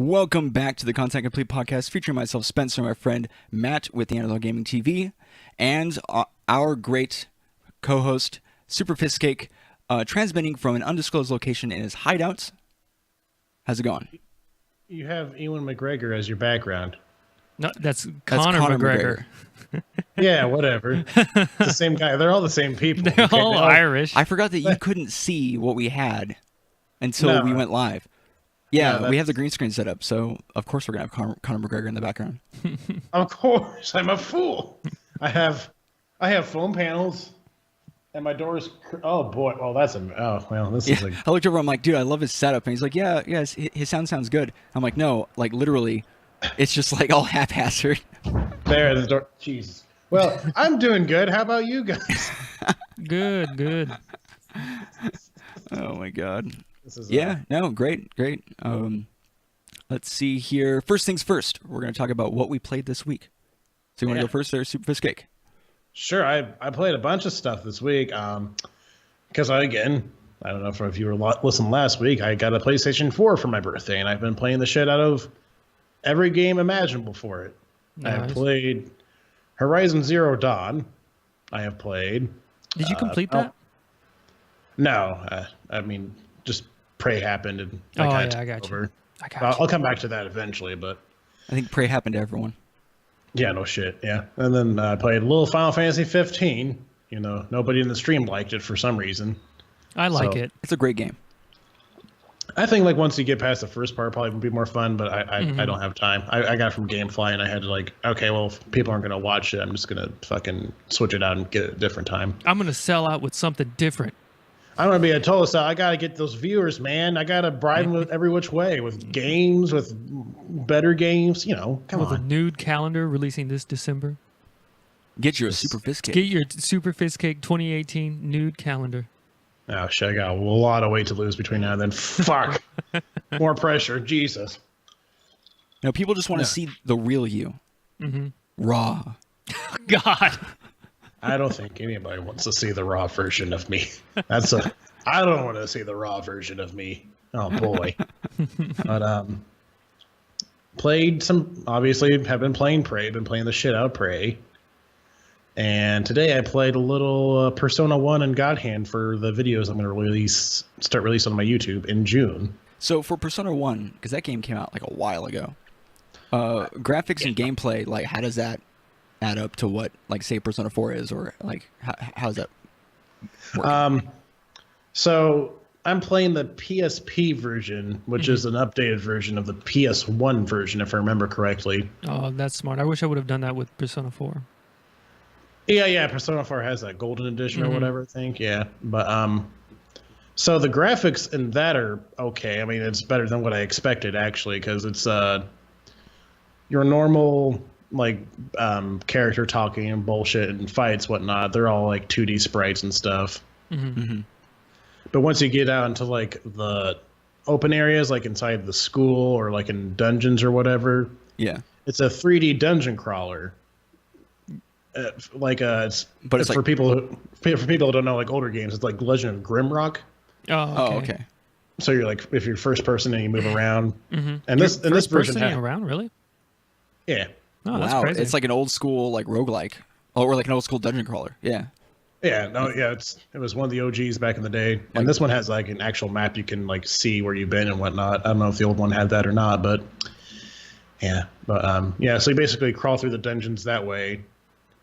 Welcome back to the Content Complete podcast featuring myself, Spencer, and my friend Matt with the Analog Gaming TV, and our great co-host, Super Fistcake, transmitting from an undisclosed location in his hideout. How's it going? You have Ewan McGregor as your background. No, that's Conor McGregor. Yeah, whatever. It's the same guy. They're all the same people. They're all Irish. I forgot that you couldn't see what we had until we went live. Yeah, we have the green screen set up, so of course we're going to have Conor McGregor in the background. Of course, I'm a fool. I have foam panels, and my doors. Oh boy, well this is like. I looked over. I'm like, dude, I love his setup, and he's like, yeah, his sound sounds good. I'm like, no, like literally, it's just like all haphazard. There, the door. Jesus. Well, I'm doing good. How about you guys? Good. Oh my god. Great. Let's see here. First things first, we're going to talk about what we played this week. So you want to go first there, Super Fist Cake? Sure. I played a bunch of stuff this week. Because I don't know if you were listening last week, I got a PlayStation 4 for my birthday, and I've been playing the shit out of every game imaginable for it. Nice. I have played Horizon Zero Dawn. I have played. Did you complete that? No. Just Prey happened, and I got you. I'll come back to that eventually, but I think Prey happened to everyone. Yeah, no shit. Yeah, and then I played a little Final Fantasy 15. You know, nobody in the stream liked it for some reason. I like it. It's a great game. I think once you get past the first part, probably would be more fun. But I don't have time. I got it from GameFly, and I had to if people aren't gonna watch it, I'm just gonna fucking switch it out and get it a different time. I'm gonna sell out with something different. I'm going to be a Talos I. I got to get those viewers, man. I got to bribe them with every which way, with games, with better games, come on. With a nude calendar releasing this December. Get your Super Fist Cake. Get your Super Fist Cake 2018 nude calendar. Oh, shit. I got a lot of weight to lose between now and then. Fuck. More pressure. Jesus. No, people just want to see the real you. Mm-hmm. Raw. God. I don't think anybody wants to see the raw version of me. I don't want to see the raw version of me. Oh boy. But played some. Obviously, have been playing Prey. Been playing the shit out of Prey. And today I played a little Persona 1 and God Hand for the videos I'm going to start releasing on my YouTube in June. So for Persona 1, because that game came out like a while ago, graphics and gameplay, like how does that add up to what, like, say Persona 4 is, or like how's that work? So I'm playing the PSP version, which is an updated version of the PS1 version, if I remember correctly. Oh, that's smart. I wish I would have done that with Persona 4. Yeah. Persona 4 has that golden edition or whatever, I think. Yeah, but so the graphics in that are okay. I mean, it's better than what I expected actually, because it's your normal character talking and bullshit and fights, whatnot. They're all like 2D sprites and stuff. But once you get out into the open areas, like inside the school or like in dungeons or whatever, it's a 3D dungeon crawler. It's for people who don't know, like older games, it's like Legend of Grimrock. Oh, okay. So you're if you're first person and you move around, and this version around, really? Yeah. Oh, that's wow, crazy. it's like an old school roguelike, or like an old school dungeon crawler. Yeah. It was one of the OGs back in the day, and this one has like an actual map you can see where you've been and whatnot. I don't know if the old one had that or not, but so you basically crawl through the dungeons that way,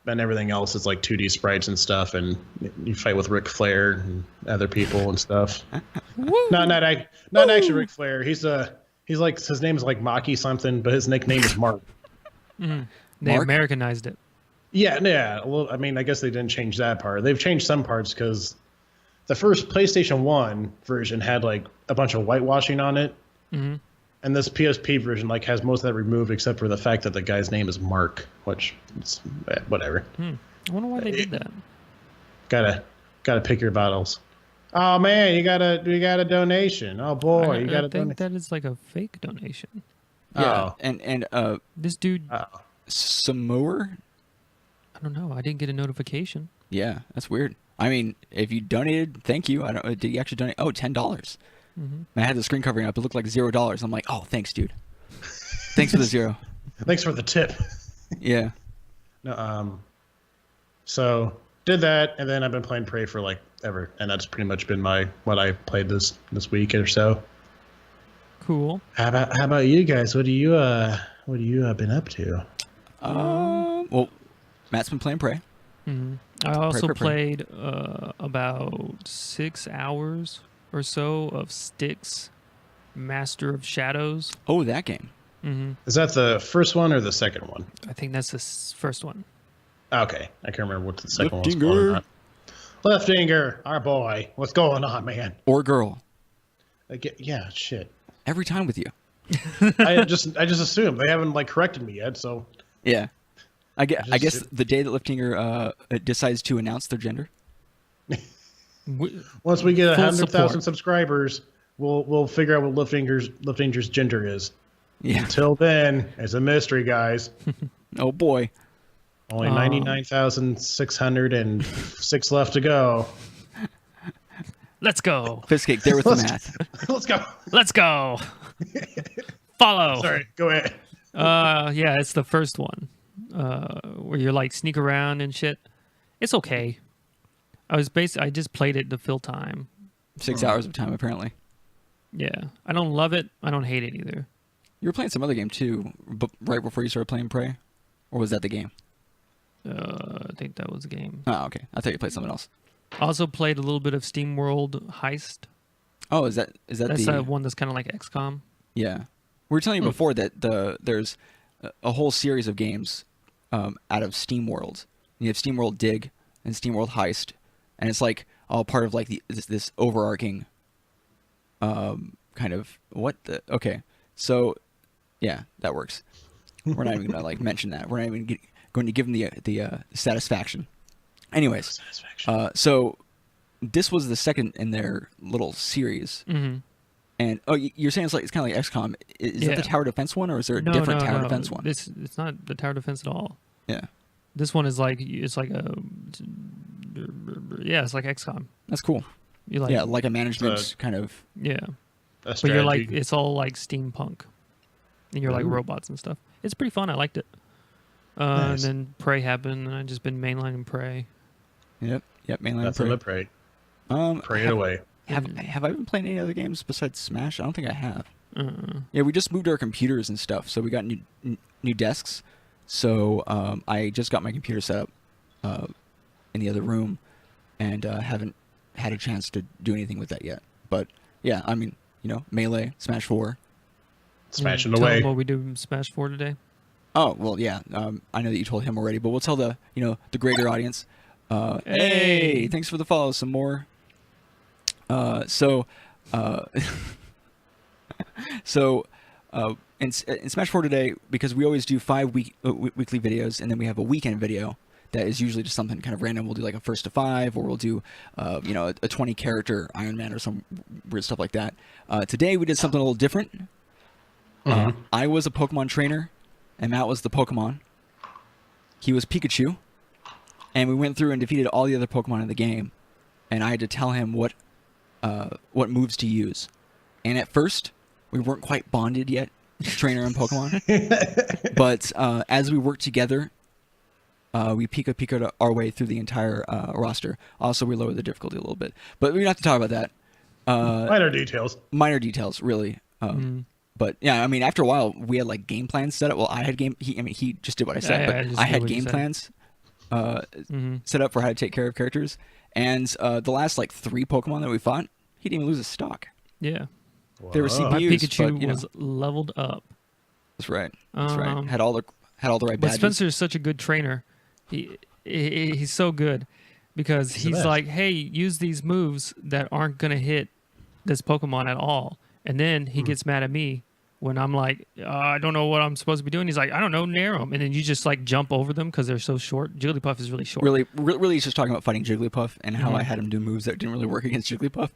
and everything else is like 2D sprites and stuff, and you fight with Ric Flair and other people and stuff. not actually Ric Flair. He's like, his name is like Maki something, but his nickname is Mark. They Americanized it. Yeah. Well, I mean, I guess they didn't change that part. They've changed some parts because the first PlayStation 1 version had like a bunch of whitewashing on it. And this PSP version has most of that removed except for the fact that the guy's name is Mark, which is whatever. I wonder why they did that. Gotta pick your battles. Oh man, we got a donation. Oh boy, you got a donation. That is like a fake donation. Yeah, and this dude Samoer? I don't know. I didn't get a notification. Yeah, that's weird. I mean, if you donated, thank you. I don't. Did you actually donate? Oh, $10. I had the screen covering up. It looked like $0. I'm like, oh, thanks, dude. Thanks for the 0. Thanks for the tip. Yeah. No, so did that, and then I've been playing Prey for like ever, and that's pretty much been what I played this week or so. Cool. How about you guys? What do you been up to? Well, Matt's been playing Prey. Mm-hmm. I also Prey. played about 6 hours or so of Styx, Master of Shadows. Oh, that game. Mm-hmm. Is that the first one or the second one? I think that's the first one. Okay, I can't remember what the second one was Leftinger. called. Leftinger, our boy. What's going on, man? Or girl. Yeah, shit. Every time with you. I just assumed they haven't like corrected me yet, so Yeah. I guess the day that Liftinger decides to announce their gender. once we get Full 100,000 support. subscribers, we'll figure out what Liftinger's gender is. Yeah. Until then, it's a mystery, guys. Oh boy. Only 99,606 left to go. Let's go. Fistcake, there with the math. Let's go. Let's go. Follow. Sorry, go ahead. Yeah, it's the first one. Where you're like sneak around and shit. It's okay. I just played it to fill time. 6 hours of time, apparently. Yeah. I don't love it. I don't hate it either. You were playing some other game too, right before you started playing Prey? Or was that the game? I think that was a game. Oh, okay. I thought you played something else. I also played a little bit of SteamWorld Heist. Oh, is that That's the one that's kind of like XCOM. Yeah. We were telling you before that there's a whole series of games out of SteamWorld. You have SteamWorld Dig and SteamWorld Heist, and it's like all part of like this overarching kind of okay. So yeah, that works. We're not even gonna like mention that. We're not even going to give them the satisfaction. Anyways, so this was the second in their little series. Mm-hmm. And you're saying it's kind of like XCOM. Is that the tower defense one, or is there a No, different tower defense one? It's not the tower defense at all. Yeah, This one is like it's like XCOM. that's cool. You like Like a management kind of. yeah, but you're like it's all like steampunk, and you're like robots and stuff. It's pretty fun. I liked it. Nice. And then Prey happened, and I just been mainlining Prey. Yep. Mainline That's Prey. a Prey. Pray it have, away. have I been playing any other games besides Smash? I don't think I have. Yeah, we just moved our computers and stuff, so we got new desks. So I just got my computer set up in the other room, and haven't had a chance to do anything with that yet. But yeah, I mean, Melee, Smash 4. Smashing Tell away. them what we do in Smash 4 today. Oh well, yeah. I know that you told him already, but we'll tell the the greater audience. Hey, thanks for the follow. Some more. So in Smash 4 today, because we always do 5 weekly videos, and then we have a weekend video that is usually just something kind of random. We'll do like a 1st to 5, or we'll do a 20 character Iron Man or some weird stuff like that. Today we did something a little different. I was a Pokemon trainer, and Matt was the Pokemon. He was Pikachu, and we went through and defeated all the other Pokemon in the game, and I had to tell him what moves to use. And at first, we weren't quite bonded yet, trainer and Pokemon. But as we worked together, we Pika our way through the entire roster. Also, we lowered the difficulty a little bit. But we don't have to talk about that. Minor details. Minor details, really. But yeah, I mean, after a while, we had like game plans set up. Well, I had he just did what I said, but I had game plans set up for how to take care of characters. And the last like 3 Pokemon that we fought, he didn't even lose a stock. Yeah. They were CPUs. My Pikachu but, was leveled up. That's right. That's right. Had all the right But badges. Spencer is such a good trainer. He's so good because he's like, hey, use these moves that aren't gonna hit this Pokemon at all, and then he gets mad at me when I'm like, I don't know what I'm supposed to be doing. He's like, I don't know, narrow them, and then you just like jump over them because they're so short. Jigglypuff is really short. Really, he's just talking about fighting Jigglypuff and how I had him do moves that didn't really work against Jigglypuff.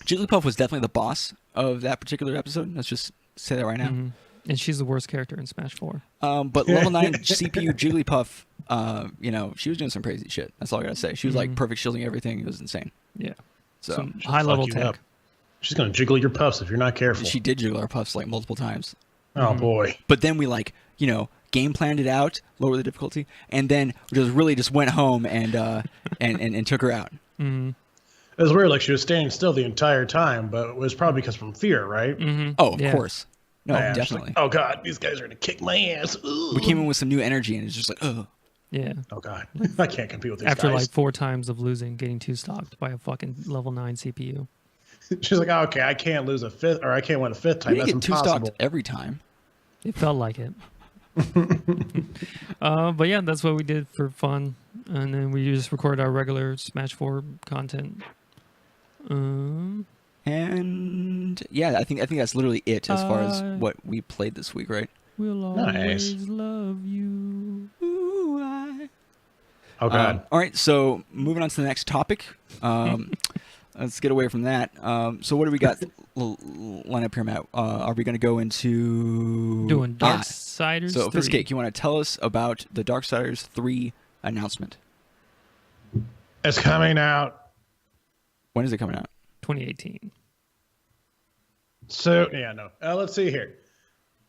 Jigglypuff was definitely the boss of that particular episode. Let's just say that right now. And she's the worst character in Smash 4. But level 9 CPU Jigglypuff, she was doing some crazy shit. That's all I gotta say. She was like perfect shielding everything. It was insane. Yeah. So Some high level you tech. up. She's gonna jiggle your puffs if you're not careful. she did jiggle our puffs like multiple times. Oh boy! But then we game planned it out, lower the difficulty, and then we just went home and and took her out. Mm-hmm. It was weird. Like she was standing still the entire time, but it was probably because from fear, right? Mm-hmm. Oh, of course. No, Yeah, definitely. like, oh god, these guys are gonna kick my ass. Ugh. We came in with some new energy, and it's just like, oh. Yeah. Oh god, I can't compete with these After guys. like 4 times of losing, getting 2-stocked by a fucking level 9 CPU. She's like, oh, okay, I can't lose a fifth, or I can't win a fifth time. You That's get impossible. 2-stocked every time. It felt like it. But yeah, that's what we did for fun, and then we just recorded our regular Smash 4 content. And yeah, I think that's literally it as far as what we played this week, right? We'll always love you. Ooh, I... Oh god. All right, so moving on to the next topic. Let's get away from that. So what do we got line up here, Matt? Are we going to go into Doing Darksiders 3? So, Fizzcake, you want to tell us about the Darksiders 3 announcement? It's coming out. When is it coming out? 2018. So yeah, no. Let's see here.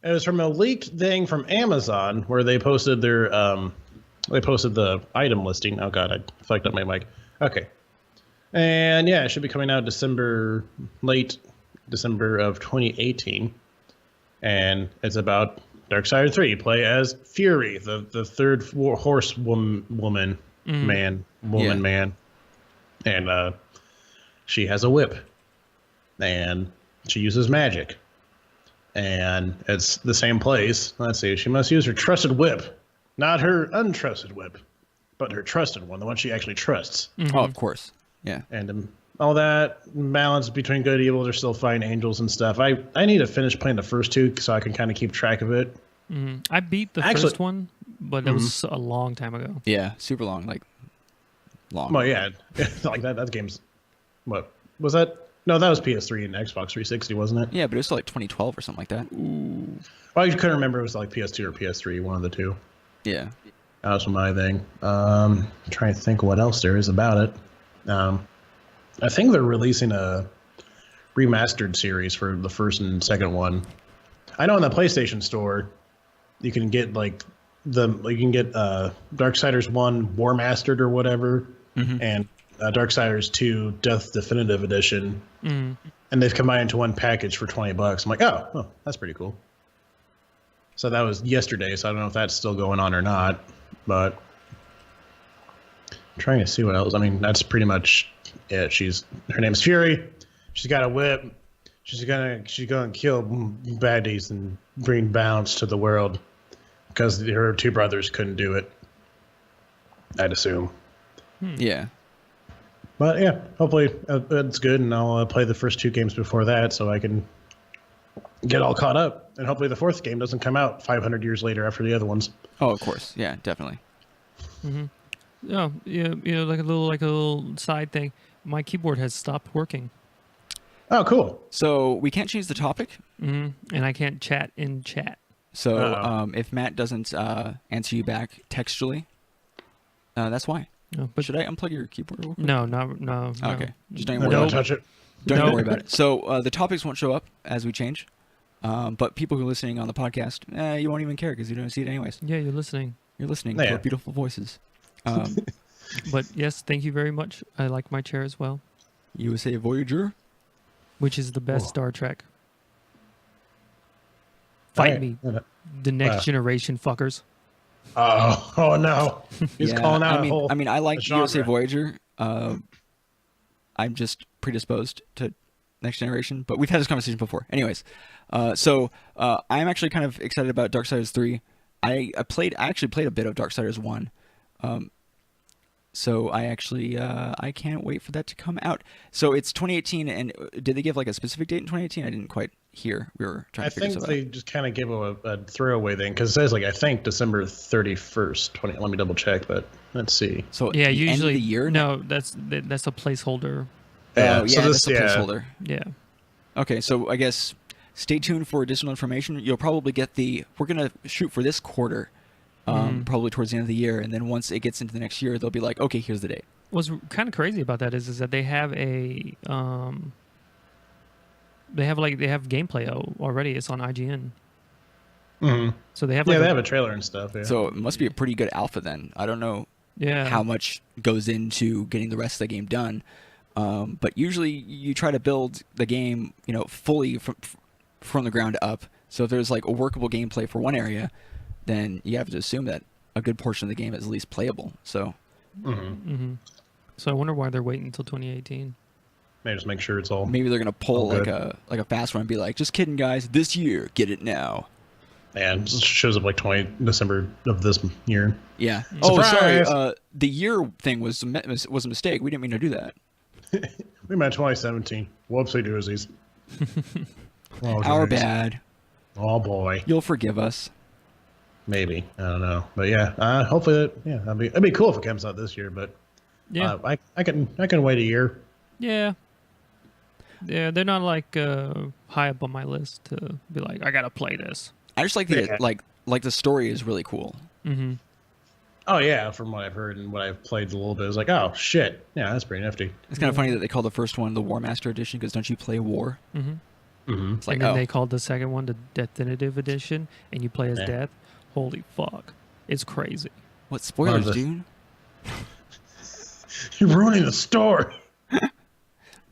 It was from a leaked thing from Amazon where they posted their the item listing. Oh god, I fucked up my mic. Okay. And yeah, it should be coming out late December of 2018. And it's about Darksiders 3. Play as Fury, the third horse woman. And she has a whip. And she uses magic. And it's the same place. Let's see. She must use her trusted whip. Not her untrusted whip, but her trusted one, the one she actually trusts. Mm-hmm. Oh, of course. Yeah. And all that balance between good and evil, they're still fighting angels and stuff. I need to finish playing the first 2 so I can kind of keep track of it. Mm-hmm. I beat the first one, but that was a long time ago. Yeah, super long, long. Well, yeah, like that game's, what was that? No, that was PS3 and Xbox 360, wasn't it? Yeah, but it was still like 2012 or something like that. Ooh. Well, I couldn't remember. It was like PS2 or PS3, one of the two. Yeah. That was my thing. Trying to think what else there is about it. I think they're releasing a remastered series for the first and second one. I know in the PlayStation Store, you can get Darksiders 1 War Mastered or whatever, and Darksiders 2 Death Definitive Edition, and they've combined into one package for $20. I'm like, oh, that's pretty cool. So that was yesterday, so I don't know if that's still going on or not, but I'm trying to see what else. I mean, that's pretty much it. Her name's Fury. She's got a whip. She's gonna kill baddies and bring balance to the world because her 2 brothers couldn't do it, I'd assume. Yeah. But yeah, hopefully it's good, and I'll play the first 2 games before that so I can get all caught up. And hopefully the 4th game doesn't come out 500 years later after the other ones. Oh, of course. Yeah, definitely. Oh, yeah, like a little side thing. My keyboard has stopped working. Oh, cool. So we can't change the topic. And I can't chat in chat. So if Matt doesn't answer you back textually, that's why. No, but should I unplug your keyboard real quick? No. Okay. Just don't Don't touch it. Don't even worry about it. So the topics won't show up as we change. But people who are listening on the podcast, you won't even care because you don't see it anyways. Yeah, you're listening. You're listening to our beautiful voices. But yes, thank you very much. I like my chair as well. USA Voyager, which is the best Star Trek. Fight me, the next generation fuckers. Oh no! He's calling out. I mean, I like genre. USA Voyager. I'm just predisposed to Next Generation, but we've had this conversation before. Anyways, so I'm actually kind of excited about Darksiders 3. I actually played a bit of Darksiders 1. So I actually I can't wait for that to come out. So it's 2018, and did they give like a specific date in 2018? I didn't quite hear. We were trying to figure something out. I think they just kind of give a throwaway thing because it says I think December 31st. Let me double check, but let's see. So yeah, usually end of the year. No, that's a placeholder. Yeah, so that's a placeholder. Yeah. Okay, so I guess stay tuned for additional information. You'll probably get we're gonna shoot for this quarter. Probably towards the end of the year, and then once it gets into the next year, they'll be like, okay, here's the date. What's kind of crazy about that is that they have they have gameplay already. It's on IGN. Mm-hmm. So they have they have a trailer and stuff. Yeah. So it must be a pretty good alpha then. I don't know yeah. how much goes into getting the rest of the game done. But usually you try to build the game, fully from the ground up. So if there's like a workable gameplay for one area, then you have to assume that a good portion of the game is at least playable. So, So I wonder why they're waiting until 2018. Maybe just make sure it's all. Maybe they're gonna pull all like a fast one and be like, just kidding, guys. This year, get it now. And it shows up like 20 December of this year. Yeah. Surprise! Oh, sorry. The year thing was a mistake. We didn't mean to do that. We meant 2017. Whoopsie doosies. Our bad. Oh boy. You'll forgive us. Maybe, I don't know, but yeah. Hopefully, it'd be cool if it comes out this year. But Yeah. I can wait a year. Yeah. Yeah, they're not like high up on my list to be like, I gotta play this. I just like like the story is really cool. Mm-hmm. Oh yeah, from what I've heard and what I've played a little bit, it's like, oh shit, yeah, that's pretty nifty. It's kind of funny that they call the first one the War Master Edition because don't you play War? Mm-hmm. It's like, and then they called the second one the Definitive Edition, and you play as Yeah. Death. Holy fuck, it's crazy. What spoilers, Love it. dude? You're ruining the story.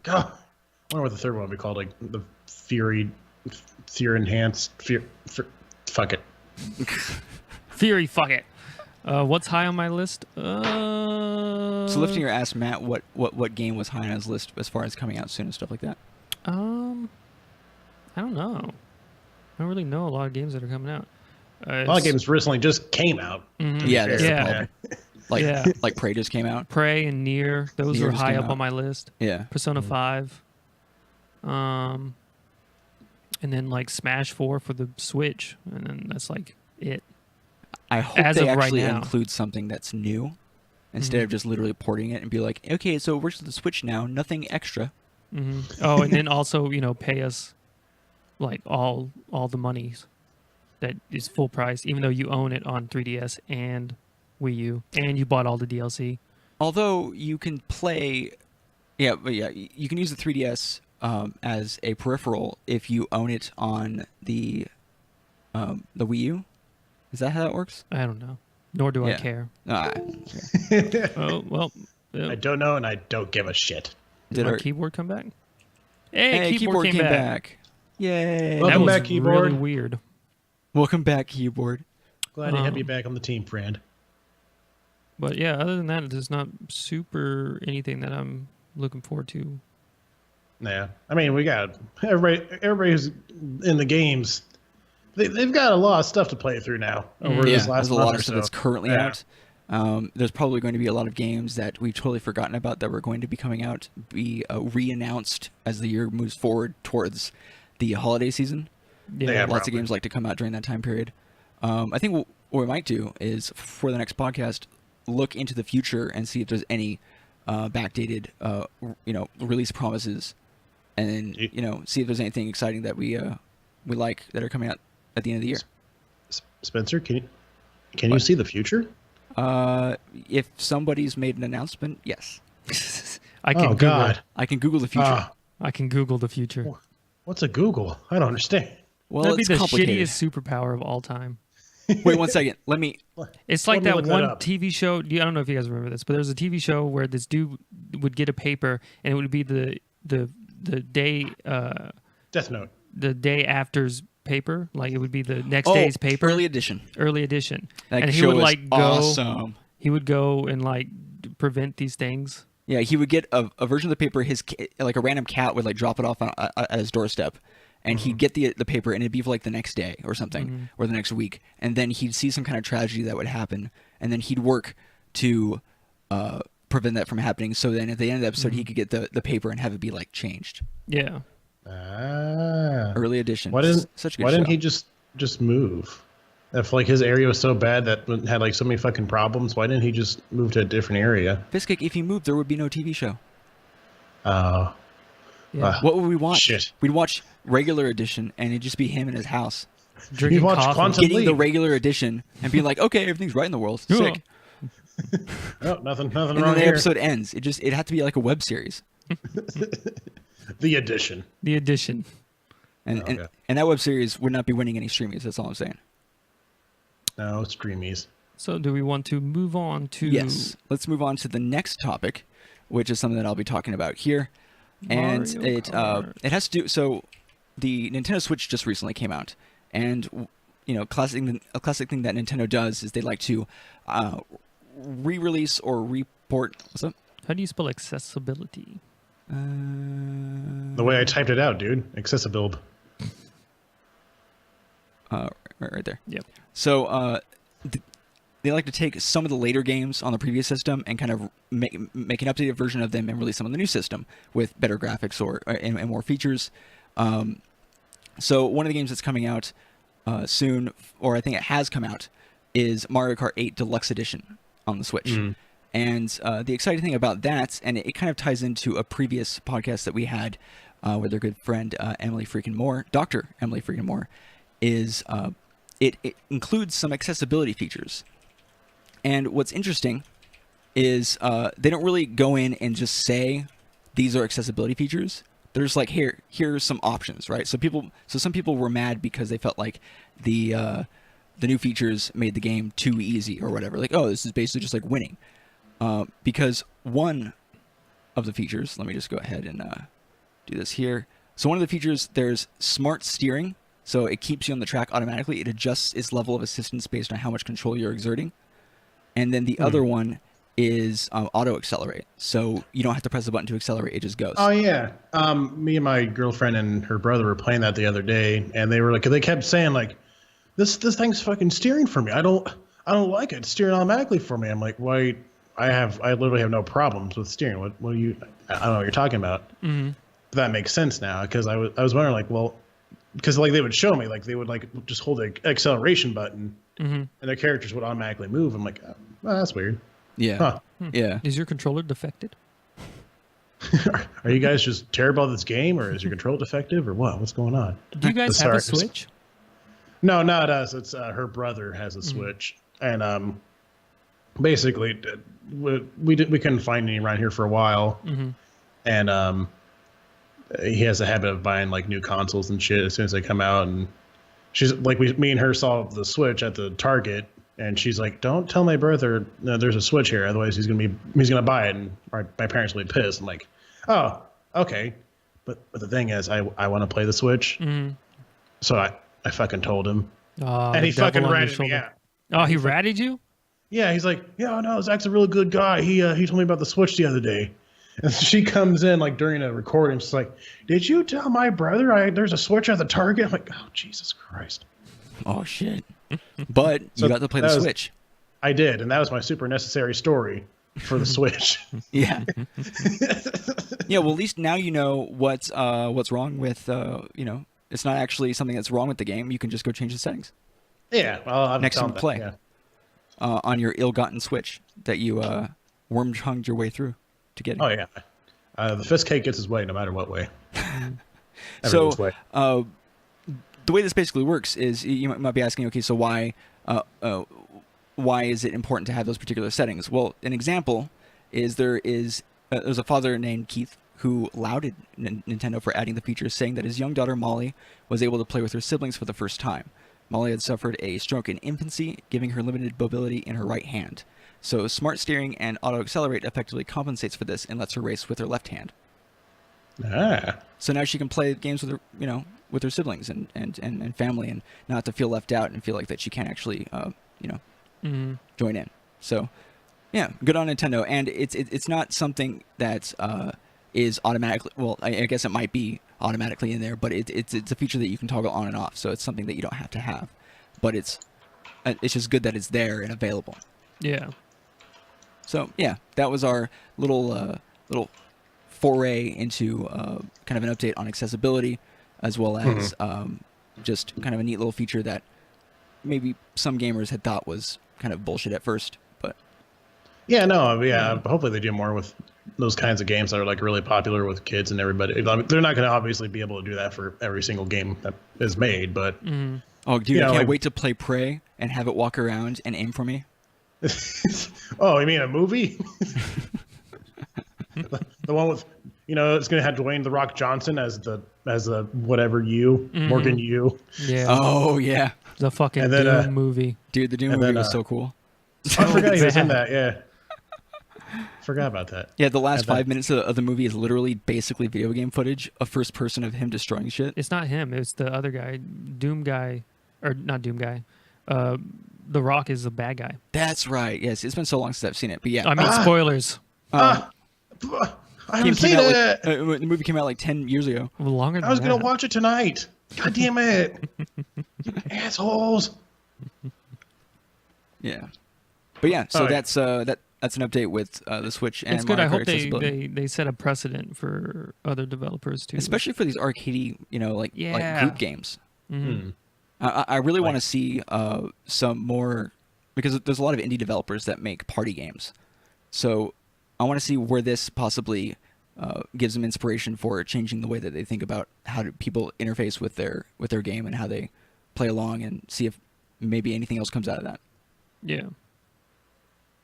God, I wonder what the third one would be called, like the Fear Enhanced fuck it. Fury, fuck it. What's high on my list? So lifting your ass, Matt, what game was high on his list as far as coming out soon and stuff like that? I don't know. I don't really know a lot of games that are coming out. A lot of games recently just came out. Mhm. Yeah, that's the Yeah. problem. Like Prey just came out. Prey and Nier, those Nier are just high came up out. on my list. Yeah. Persona 5. And then like Smash 4 for the Switch, and then that's like it. I hope As they of right actually now. include something that's new instead of just literally porting it and be like, okay, so it works with the Switch now, nothing extra. Oh, and then also, pay us like all the monies that is full price, even though you own it on 3DS and Wii U, and you bought all the DLC. Although you can play, you can use the 3DS as a peripheral if you own it on the Wii U. Is that how that works? I don't know. Nor do I Yeah. care. Oh, Oh, well. I don't know, and I don't give a shit. Did our our keyboard come back? hey, keyboard came back. Yay! Welcome That was back, keyboard. really weird. Welcome back, keyboard. Glad to have you back on the team, friend. But yeah, other than that, there's not super anything that I'm looking forward to. Yeah, I mean, we got everybody who's in the games. They've got a lot of stuff to play through now over this last there's a month lot or of stuff so. that's currently out. There's probably going to be a lot of games that we've totally forgotten about that were going to be coming out, be re-announced as the year moves forward towards the holiday season. Yeah, Lots of games like to come out during that time period. I think what we might do is, for the next podcast, look into the future and see if there's any backdated, release promises, and see if there's anything exciting that we like that are coming out at the end of the year. Spencer, can you see the future? If somebody's made an announcement, yes. I can Oh Google. God, I can Google the future. I can Google the future. what's a Google? I don't understand. Well, That'd be it's the complicated. shittiest superpower of all time. Wait 1 second. Let me. It's Let like me that look that one up. TV show. I don't know if you guys remember this, but there was a TV show where this dude would get a paper, and it would be the day Death Note. the day after's paper. Like it would be the next day's paper, early edition. early edition. That and he show would is like go. awesome. He would go and like prevent these things. Yeah, he would get a version of the paper. Like a random cat would like drop it off at his doorstep, and he'd get the paper, and it'd be for like the next day or something, or the next week, and then he'd see some kind of tragedy that would happen, and then he'd work to prevent that from happening. So then at the end of the episode, he could get the paper and have it be like changed. Yeah. Early edition. Why didn't Such a good Why didn't show. he just move? If like his area was so bad that had like so many fucking problems, why didn't he just move to a different area? Biscuit, if he moved, there would be no TV show. Oh, Yeah. What would we watch? Shit. We'd watch regular edition, and it'd just be him in his house Drinking watch coffee. Quantum getting the Leap. regular edition and being like, okay, everything's right in the world. Sick. oh, nothing And wrong then the here. episode ends. It had to be like a web series, The addition. The edition. and Okay. and that web series would not be winning any streamies. That's all I'm saying. No, it's Dreamies. So do we want to move on to... Yes. Let's move on to the next topic, which is something that I'll be talking about here. And Mario Kart. it has to do... So the Nintendo Switch just recently came out. And, you know, a classic thing that Nintendo does is they like to re-release or report... What's up? How do you spell accessibility? The way I typed it out, dude. Accessibility. Right there. Yep. So they like to take some of the later games on the previous system and kind of make an updated version of them and release them on the new system with better graphics and more features. So one of the games that's coming out soon, or I think it has come out, is Mario Kart 8 Deluxe Edition on the Switch. Mm. And the exciting thing about that, and it kind of ties into a previous podcast that we had with our good friend Emily Freaking Moore, Dr. Emily Freaking Moore, is it includes some accessibility features. And what's interesting is they don't really go in and just say these are accessibility features. They're just like, here's some options, right? So some people were mad because they felt like the new features made the game too easy or whatever. Like, oh, this is basically just like winning. Because one of the features, let me just go ahead and do this here. So one of the features, there's smart steering. So it keeps you on the track automatically. It adjusts its level of assistance based on how much control you're exerting. And then the other one is auto accelerate. So you don't have to press a button to accelerate. It just goes. Oh, yeah. Me and my girlfriend and her brother were playing that the other day. And they were like, they kept saying like, this thing's fucking steering for me. I don't like it. It's steering automatically for me. I'm like, why? I literally have no problems with steering. What do you, I don't know what you're talking about. Mm-hmm. That makes sense now. Cause I was wondering like, well, because like they would show me like they would like just hold the acceleration button and their characters would automatically move. I'm like, oh, that's weird. Yeah. Huh. Yeah. Is your controller defected? Are you guys just terrible at this game, or is your controller defective, or what? What's going on? Do you guys have a Switch? No, not us. It's her brother has a Switch, and basically we couldn't find any around here for a while, and he has a habit of buying like new consoles and shit as soon as they come out, and she's like, me and her saw the Switch at the Target, and she's like, don't tell my brother there's a Switch here, otherwise he's gonna buy it, and my parents will be pissed. I'm like, oh, okay, but the thing is, I want to play the Switch, so I fucking told him, and he fucking ratted me out. Oh, he ratted you? Yeah, he's like, yeah, no, Zach's a really good guy. He told me about the Switch the other day. And she comes in like during a recording. She's like, "Did you tell my brother there's a Switch at the Target?" I'm like, "Oh, Jesus Christ!" Oh shit! But you got to play the Switch. I did, and that was my super necessary story for the Switch. Yeah. Yeah. Well, at least now you know what's wrong with it's not actually something that's wrong with the game. You can just go change the settings. Yeah. Well, next time you play on your ill-gotten Switch that you worm-tongued your way through. Oh yeah, the fist cake gets his way no matter what way. So the way this basically works is you might be asking, okay, so why is it important to have those particular settings? Well, an example is there's a father named Keith who lauded Nintendo for adding the feature, saying that his young daughter Molly was able to play with her siblings for the first time. Molly had suffered a stroke in infancy, giving her limited mobility in her right hand. So smart steering and auto accelerate effectively compensates for this and lets her race with her left hand. So now she can play games with her, with her siblings and family, and not have to feel left out and feel like that she can't actually, join in. So, yeah, good on Nintendo. And it's not something that is automatically. Well, I guess it might be automatically in there, but it's a feature that you can toggle on and off. So it's something that you don't have to have, but it's just good that it's there and available. Yeah. So yeah, that was our little foray into kind of an update on accessibility, as well as just kind of a neat little feature that maybe some gamers had thought was kind of bullshit at first, but hopefully they do more with those kinds of games that are like really popular with kids and everybody. I mean, they're not going to obviously be able to do that for every single game that is made, but oh, dude, I can't wait to play Prey and have it walk around and aim for me. Oh, you mean a movie? the one with, it's going to have Dwayne "The Rock" Johnson as the Morgan Yu. Yeah. Oh yeah, the fucking Doom movie. Dude, the Doom And movie then, was so cool. I forgot he was in that. Yeah, forgot about that. Yeah, the last And then- 5 minutes of the movie is literally basically video game footage, a first person of him destroying shit. It's not him. It's the other guy, Doom guy, or not Doom guy. The Rock is the bad guy. That's right. Yes, it's been so long since I've seen it, but yeah. I mean, spoilers. I haven't seen out it. the movie came out like 10 years ago. Longer than I was gonna that. watch it tonight. God damn it, you assholes! Yeah, but yeah. So All right. that's an update with the Switch and It's good. I Mario Kart hope accessibility. they set a precedent for other developers too. Especially for these arcadey, like Yeah. group games. Mhm. I really want to see some more, because there's a lot of indie developers that make party games. So I want to see where this possibly gives them inspiration for changing the way that they think about how do people interface with their game and how they play along, and see if maybe anything else comes out of that. Yeah.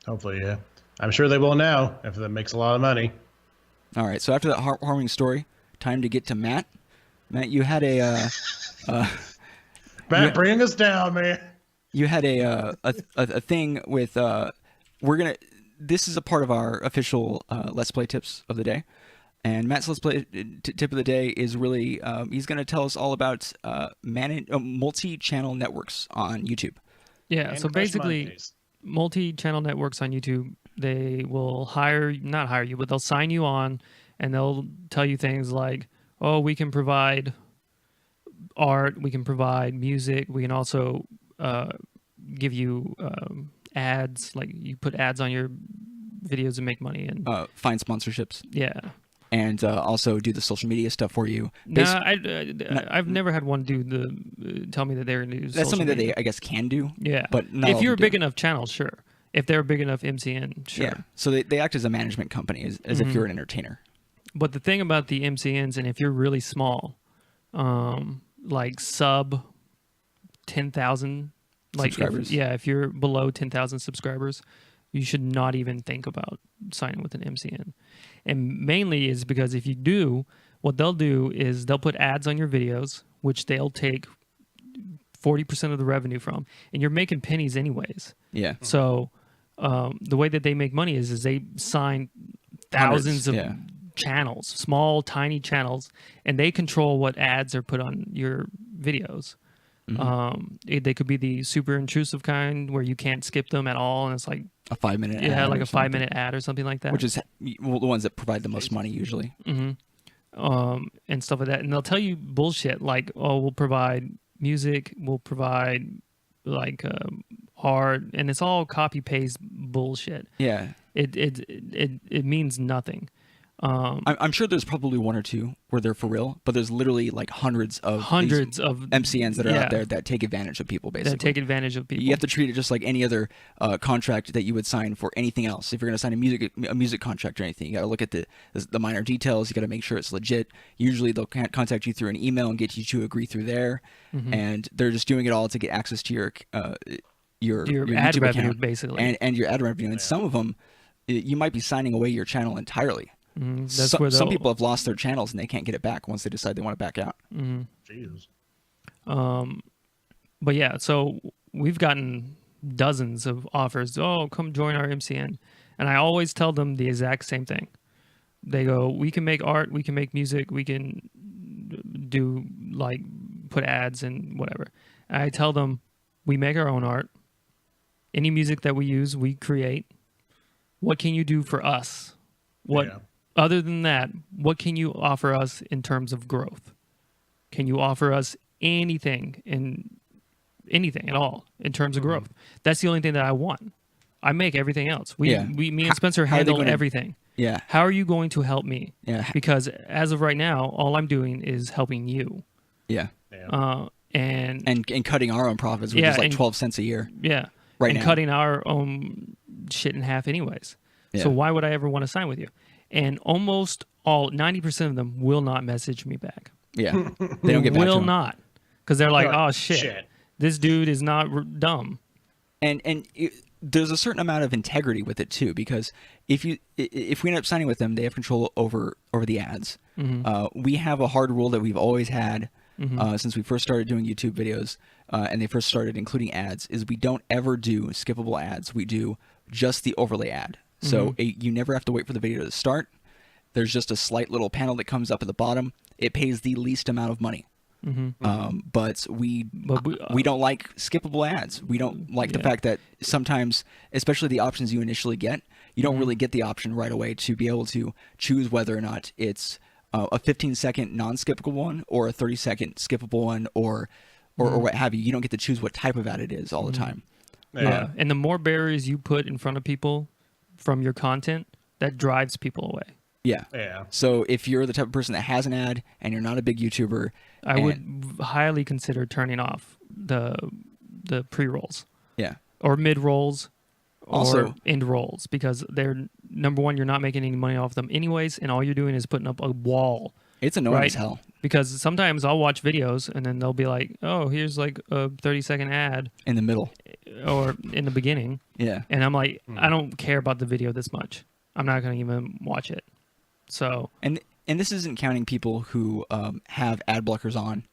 Hopefully, yeah. I'm sure they will now if that makes a lot of money. All right. So after that heartwarming story, time to get to Matt. Matt, you had a Matt, bring us down, man. you had a thing with this is a part of our official Let's Play tips of the day, and Matt's Let's Play tip of the day is really he's going to tell us all about multi-channel networks on YouTube. Yeah. And So Crush basically, Mondays. multi-channel networks on YouTube, they will not hire you, but they'll sign you on, and they'll tell you things like, "Oh, we can provide art, we can provide music, we can also give you ads, like you put ads on your videos and make money." And Find sponsorships, yeah, and also do the social media stuff for you. I've never had one do tell me that they're going to do That's social something that media. they, I guess, can do. Yeah, but not all if of you're a them do. big enough channel, sure. If they're a big enough MCN, sure. Yeah. So they act as a management company, as if you're an entertainer. But the thing about the MCNs, and if you're really small, like sub 10,000 Subscribers. if you're below 10,000 subscribers, you should not even think about signing with an MCN. And mainly is because if you do, what they'll do is they'll put ads on your videos, which they'll take 40% of the revenue from, and you're making pennies anyways. Yeah. So the way that they make money is they sign thousands of channels, small, tiny channels, and they control what ads are put on your videos. They could be the super intrusive kind where you can't skip them at all, and it's like A 5-minute ad. yeah, like or a 5-minute ad or something like that. Which is the ones that provide the most money usually. and stuff like that. And they'll tell you bullshit like, "Oh, we'll provide music, we'll provide like art," and it's all copy paste bullshit. Yeah. It means nothing. I'm sure there's probably one or two where they're for real, but there's literally like hundreds of MCNs that are out there that take advantage of people, basically. That take advantage of people. You have to treat it just like any other contract that you would sign for anything else. If you're going to sign a music contract or anything, you got to look at the minor details. You got to make sure it's legit. Usually they'll contact you through an email and get you to agree through there, and they're just doing it all to get access to your ad YouTube revenue, account, basically. and your ad revenue. And some of them, you might be signing away your channel entirely. That's where Some people have lost their channels and they can't get it back once they decide they want to back out. Jesus. But yeah, so we've gotten dozens of offers. "Oh, come join our MCN," and I always tell them the exact same thing. They go, "We can make art, we can make music, we can do like put ads and whatever." And I tell them, "We make our own art. Any music that we use, we create. What can you do for us? What other than that, what can you offer us in terms of growth? Can you offer us anything at all in terms of growth? That's the only thing that I want. I make everything else. Me and Spencer handle everything. Yeah. How are you going to help me? Yeah. Because as of right now, all I'm doing is helping you. Yeah. And cutting our own profits, which is like 12 cents a year. Yeah. Right and now. cutting our own shit in half anyways. Yeah. So why would I ever want to sign with you? And almost 90% of them will not message me back. Yeah. They don't get back to Will them. not. Because they're like, Oh, "Oh, shit. This dude is not dumb." And there's a certain amount of integrity with it too, because if we end up signing with them, they have control over the ads. We have a hard rule that we've always had since we first started doing YouTube videos, and they first started including ads, is we don't ever do skippable ads. We do just the overlay ad. So you never have to wait for the video to start. There's just a slight little panel that comes up at the bottom. It pays the least amount of money. But we don't like skippable ads. We don't like the fact that sometimes, especially the options you initially get, you don't really get the option right away to be able to choose whether or not it's a 15-second non-skippable one or a 30-second skippable one or what have you. You don't get to choose what type of ad it is all the time. Yeah, and the more barriers you put in front of people from your content, that drives people away. Yeah. So if you're the type of person that has an ad and you're not a big YouTuber, I would highly consider turning off the pre-rolls. Yeah. Or mid-rolls. Also, or end rolls, because they're, number one, you're not making any money off them anyways, and all you're doing is putting up a wall. It's annoying as hell. Because sometimes I'll watch videos and then they'll be like, oh, here's like a 30-second ad. In the middle. Or in the beginning. Yeah. And I'm like, I don't care about the video this much. I'm not going to even watch it. So. And this isn't counting people who have ad blockers on,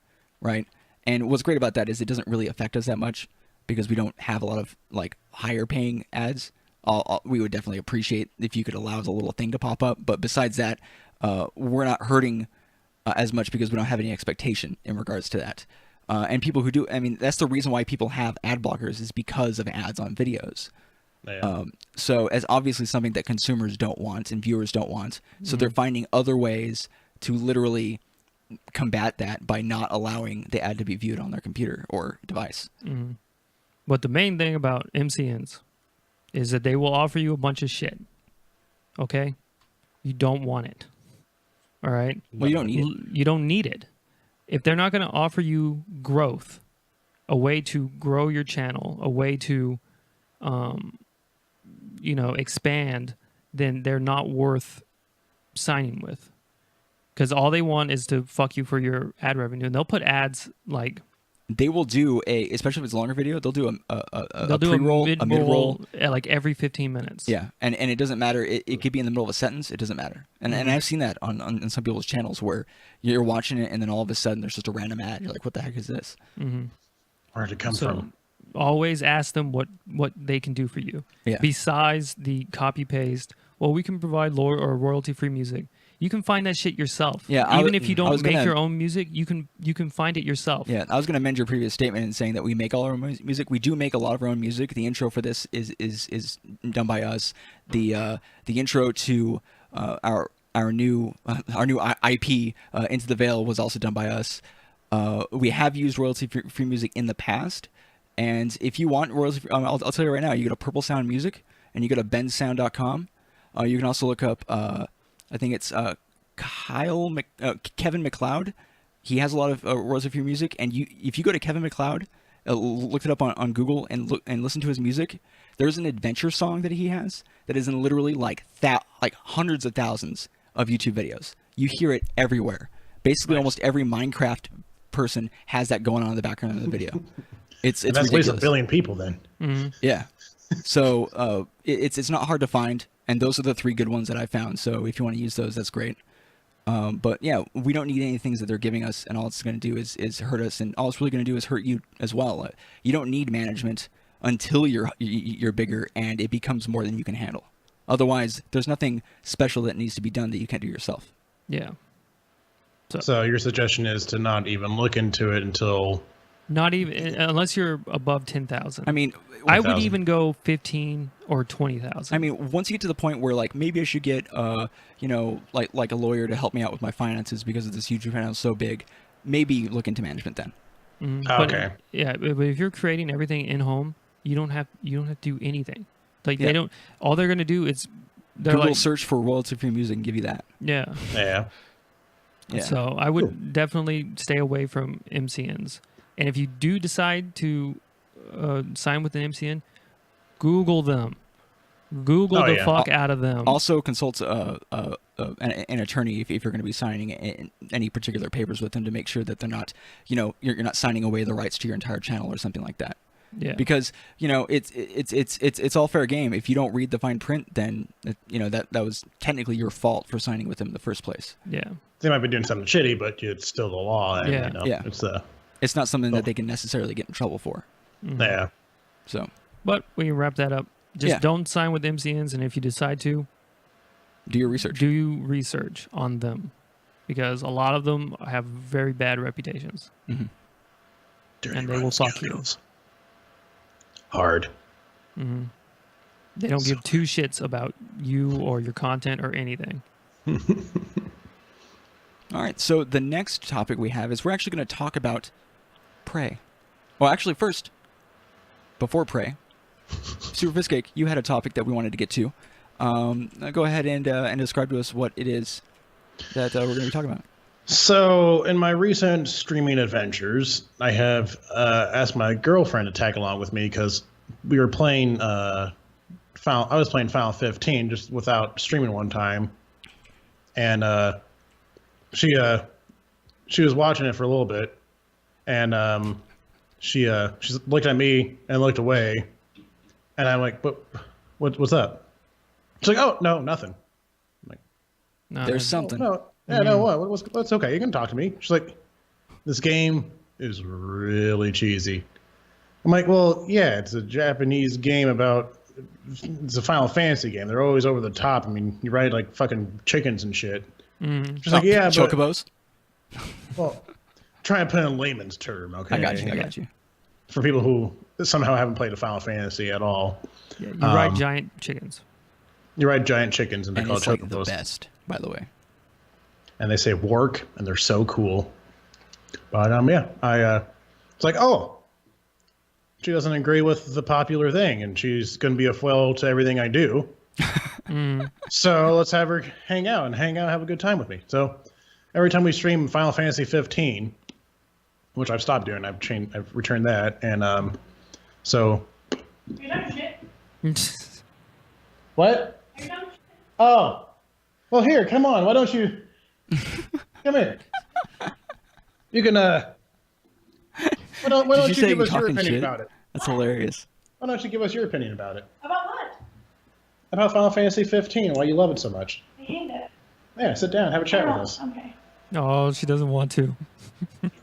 right? And what's great about that is it doesn't really affect us that much because we don't have a lot of like higher paying ads. We would definitely appreciate if you could allow the little thing to pop up. But besides that, we're not hurting as much because we don't have any expectation in regards to that. And people who do, I mean, that's the reason why people have ad blockers is because of ads on videos. Yeah. So as obviously something that consumers don't want and viewers don't want. So they're finding other ways to literally combat that by not allowing the ad to be viewed on their computer or device. But the main thing about MCNs is that they will offer you a bunch of shit. Okay? You don't want it. All right? Well, you don't need it. You don't need it. If they're not going to offer you growth, a way to grow your channel, a way to, expand, then they're not worth signing with. Because all they want is to fuck you for your ad revenue. And they'll put ads like... They will do especially if it's a longer video, they'll do a pre-roll, a mid-roll. Like every 15 minutes. Yeah, and it doesn't matter. It could be in the middle of a sentence. It doesn't matter. And I've seen that on some people's channels where you're watching it and then all of a sudden there's just a random ad. You're like, what the heck is this? Where did it come from? Always ask them what they can do for you. Yeah. Besides the copy-paste, well, we can provide lower or royalty-free music. You can find that shit yourself. Yeah, even if you don't make your own music, you can find it yourself. Yeah, I was going to amend your previous statement in saying that we make all our own music. We do make a lot of our own music. The intro for this is done by us. The intro to our new IP Into the Veil was also done by us. We have used royalty-free music in the past, and if you want royalty, I'll tell you right now. You go to Purple Sound Music, and you go to bensound.com. You can also look up. I think it's Kevin MacLeod. He has a lot of royalty-free music, and if you go to Kevin MacLeod, look it up on Google and listen to his music. There's an adventure song that he has that is in literally like hundreds of thousands of YouTube videos. You hear it everywhere. Basically, almost every Minecraft person has that going on in the background of the video. It's that's ridiculous. At least a billion people then. Yeah. So it's not hard to find. And those are the three good ones that I found. So if you want to use those, that's great. But yeah, we don't need any things that they're giving us, and all it's going to do is hurt us, and all it's really going to do is hurt you as well. You don't need management until you're bigger and it becomes more than you can handle. Otherwise, there's nothing special that needs to be done that you can't do yourself. Yeah. So your suggestion is to not even look into it until... Not even unless you're above 10,000. I mean, I would even go 15 or 20,000. I mean, once you get to the point where like maybe I should get like a lawyer to help me out with my finances because of this YouTube channel is so big, maybe look into management then. Okay. Yeah, but if you're creating everything in home, you don't have to do anything. Like they don't. All they're gonna do is Google search for royalty-free music and give you that. Yeah. Yeah. So I would definitely stay away from MCNs. And if you do decide to sign with an MCN, Google them. Google the fuck out of them. Also consult an attorney if you're going to be signing any particular papers with them to make sure that they're not, you're not signing away the rights to your entire channel or something like that. Yeah. Because it's all fair game. If you don't read the fine print, then that was technically your fault for signing with them in the first place. Yeah. They might be doing something shitty, but it's still the law. And, Yeah. It's not something that they can necessarily get in trouble for. Yeah. So. But we can wrap that up. Just don't sign with MCNs, and if you decide to, do your research. Do research on them, because a lot of them have very bad reputations, and they will fuck you. Hard. Mm-hmm. They don't give two shits about you or your content or anything. All right, so the next topic we have is we're actually going to talk about Prey. Well, actually, first, before Prey, Super Fistcake, you had a topic that we wanted to get to. Go ahead and describe to us what it is that we're going to be talking about. So, in my recent streaming adventures, I have asked my girlfriend to tag along with me because we were playing. I was playing Final 15 just without streaming one time, and she was watching it for a little bit, and she looked at me and looked away, and I'm like, what's up? She's like, oh no, nothing. I'm like, no, there's something. No, no, what's okay? You can talk to me. She's like, this game is really cheesy. I'm like, well, yeah, it's a Japanese game it's a Final Fantasy game. They're always over the top. I mean, you ride like fucking chickens and shit. She's like, yeah, chocobos. Well, try and put in layman's term, okay? I got you. For people who somehow haven't played a Final Fantasy at all. Yeah, you ride giant chickens. You ride giant chickens, and they call it's chocobos. Like the best, by the way. And they say work, and they're so cool. But it's like, oh, she doesn't agree with the popular thing, and she's going to be a foil to everything I do. So let's have her hang out, have a good time with me. So every time we stream Final Fantasy 15, which I've stopped doing, I've returned that, and so. You're done shit. What? You're done shit. Oh, well, here, come on. Why don't you come here? You can why don't you give us your opinion about it? That's hilarious. Why don't you give us your opinion about it? About what? About Final Fantasy 15 and why you love it so much. I hate it. Yeah, sit down, have a chat with us. Okay. Oh, she doesn't want to.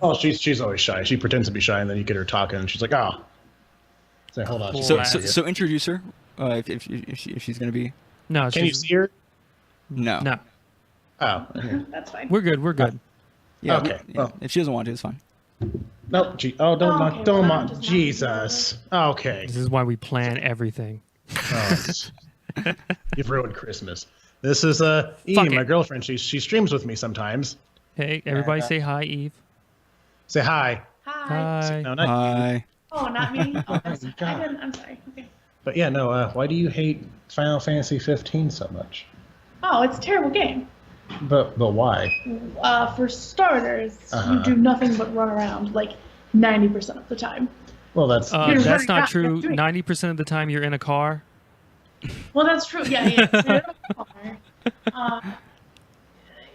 Oh, she's always shy. She pretends to be shy, and then you get her talking, and she's like, "Oh." Say, hold on. So introduce her if she's gonna be. No. Can you see her? No. No. Oh, That's fine. We're good. Yeah. Okay. Yeah. Well. If she doesn't want to, it's fine. Nope. Don't mock. Jesus. Okay. This is why we plan everything. Oh, you've ruined Christmas. This is Eve, my girlfriend. She streams with me sometimes. Hey, everybody, say hi, Eve. Say hi. Hi. No, not Hi. you. Oh, not me. Oh, I'm God. sorry. Okay. But yeah, no. Why do you hate Final Fantasy 15 so much? Oh, it's a terrible game. But why? For starters, you do nothing but run around like 90% of the time. Well, that's that's not true. 90% of the time you're in a car. Well, that's true. Yeah. So you're in a car.